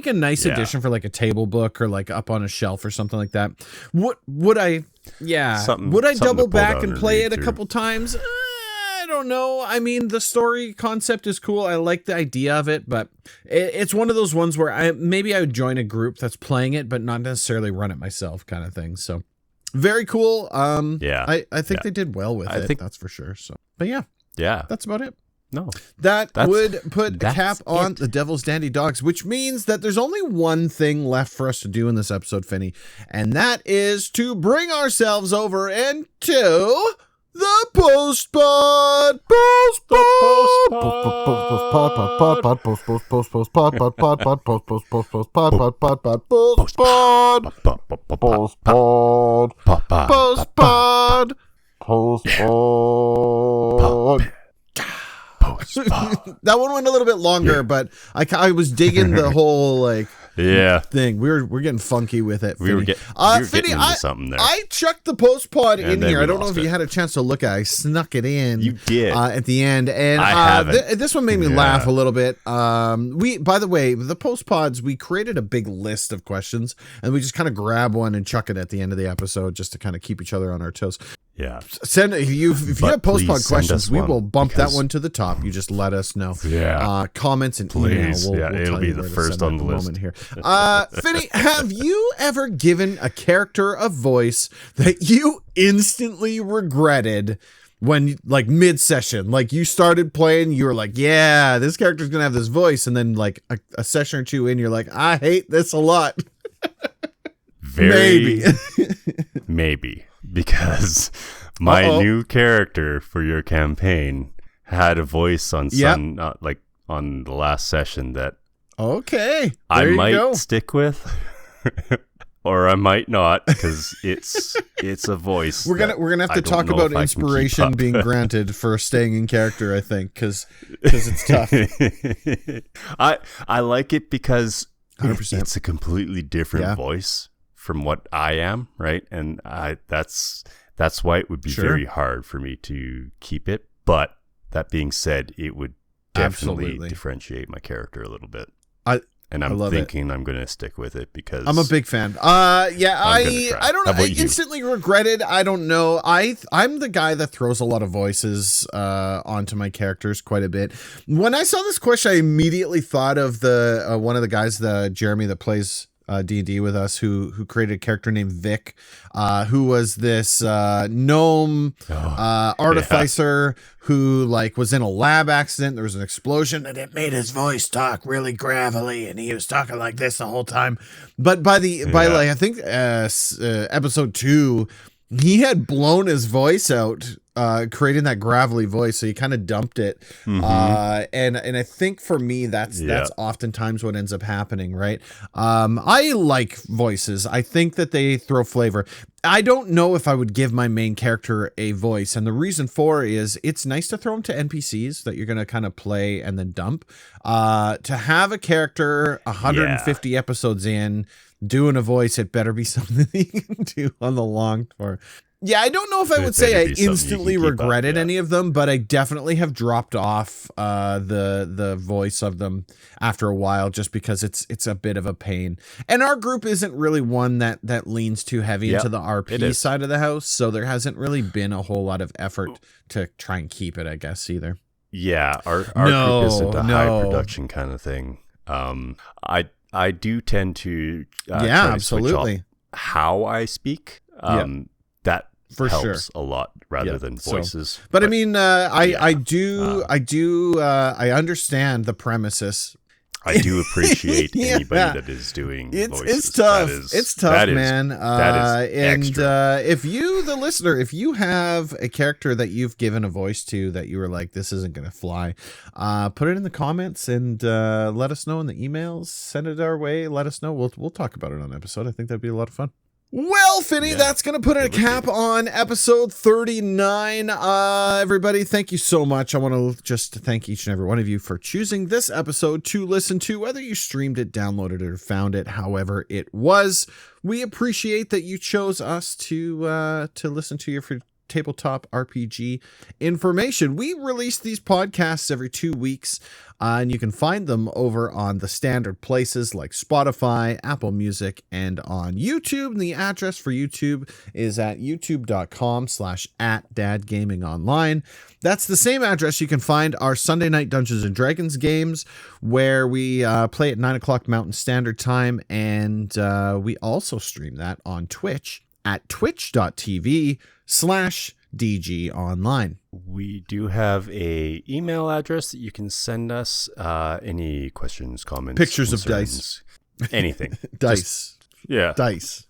a nice addition for like a table book or like up on a shelf or something like that. Would I? Yeah. Something Would I to double pull back down and and play read it a through. couple times? I don't know. I mean, the story concept is cool. I like the idea of it, but it's one of those ones where I would join a group that's playing it, but not necessarily run it myself, kind of thing. So. Very cool. Yeah. I think they did well with I it. think- That's for sure. So, but yeah, Yeah. that's about it. No. That That's- would put a that's cap on it. the Devil's Dandy Dogs, which means that there's only one thing left for us to do in this episode, Finney, and that is to bring ourselves over into the Postpod. Postpod. That one went a little bit longer, but I was digging the whole like Yeah. thing. We're getting funky with it. We were Finney. getting Finney, into something there. I chucked the postpod And in then here. we I don't know lost if you it. had a chance to look at it. I snuck it in. You did. At the end, and I haven't. this one made me Yeah. laugh a little bit. By the way, the postpods, we created a big list of questions, and we just kind of grab one and chuck it at the end of the episode just to kind of keep each other on our toes. Yeah. Send if you But have postpod please send questions, us we one, will bump that because- one to the top. You just let us know. Yeah. Comments and Please. email. Yeah, it'll tell be you the where to first send on at the list. moment here. Finney, have you ever given a character a voice that you instantly regretted when, like, mid-session? Like, you started playing, you were like, yeah, this character's gonna have this voice, and then like a session or two in, you're like, I hate this a lot. Maybe. Maybe. Because my new character for your campaign had a voice on some, on the last session that Okay, I there you might go. stick with, or I might not, because it's a voice. We're gonna have to talk about inspiration being granted for staying in character. I think because it's tough. I like it because 100%. it's a completely different Yeah. voice from what I am, right? And that's why it would be Sure. very hard for me to keep it. But that being said, it would definitely Absolutely. differentiate my character a little bit. I I'm love it. thinking I'm going to stick with it because I'm a big fan. I'm gonna I try. don't know. How about I you? instantly regretted. I don't know. I'm the guy that throws a lot of voices onto my characters quite a bit. When I saw this question, I immediately thought of the one of the guys, the Jeremy that plays D&D with us, who created a character named Vic, who was this gnome artificer who like was in a lab accident. There was an explosion and it made his voice talk really gravelly, and he was talking like this the whole time. But by like I think episode 2, he had blown his voice out, creating that gravelly voice. So he kind of dumped it. And I think for me, that's oftentimes what ends up happening, right? I like voices. I think that they throw flavor. I don't know if I would give my main character a voice. And the reason for is it's nice to throw them to NPCs that you're going to kind of play and then dump. To have a character 150 episodes in, doing a voice, it better be something that you can do on the long tour. Yeah, I don't know if I would say I instantly regretted any of them, but I definitely have dropped off the voice of them after a while, just because it's a bit of a pain. And our group isn't really one that leans too heavy into the RP side of the house, so there hasn't really been a whole lot of effort to try and keep it, I guess, either. Yeah, our group isn't a high production kind of thing. I do tend to try to switch off how I speak. That for helps sure a lot rather than voices. But I mean, I understand the premises. I do appreciate anybody that is doing voices. It's tough. It's tough, man. That is extra. If you, the listener, if you have a character that you've given a voice to that you were like, this isn't going to fly, put it in the comments and let us know in the emails. Send it our way. Let us know. We'll talk about it on an episode. I think that'd be a lot of fun. Well, Finney, that's going to put a cap on episode 39. Everybody, thank you so much. I want to just thank each and every one of you for choosing this episode to listen to, whether you streamed it, downloaded it, or found it, however it was. We appreciate that you chose us to listen to your tabletop RPG information. We release these podcasts every 2 weeks, and you can find them over on the standard places like Spotify, Apple Music, and on YouTube. And the address for YouTube is at youtube.com/@DadGamingOnline. That's the same address you can find our Sunday night Dungeons and Dragons games, where we play at 9 o'clock Mountain Standard Time, and we also stream that on Twitch at twitch.tv/DGOnline. We do have a email address that you can send us any questions, comments, Pictures of concerns, anything. Dice. Yeah. Dice.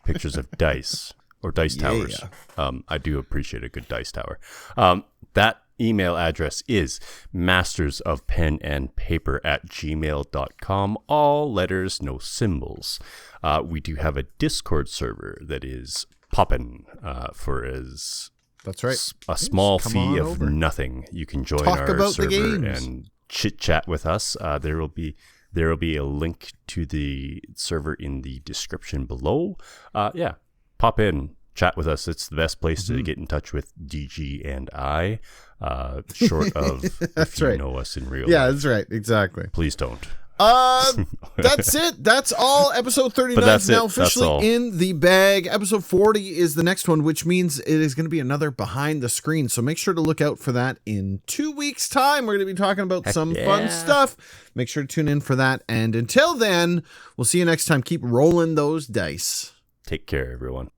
Pictures of dice or dice towers. I do appreciate a good dice tower. That email address is mastersofpenandpaper@gmail.com. All letters, no symbols. We do have a Discord server that is poppin' for That's right. a small Come fee on of over. nothing. You can join Talk our about the server games. and chit chat with us. There will be a link to the server in the description below. Pop in, chat with us. It's the best place to get in touch with DG and I. Short of if you know us in real life. That's right. Exactly. Please don't. That's it. That's all. Episode 39 is now officially in the bag. Episode 40 is the next one, which means it is going to be another behind the screen. So make sure to look out for that in 2 weeks' time. We're going to be talking about some fun stuff. Make sure to tune in for that. And until then, we'll see you next time. Keep rolling those dice. Take care, everyone.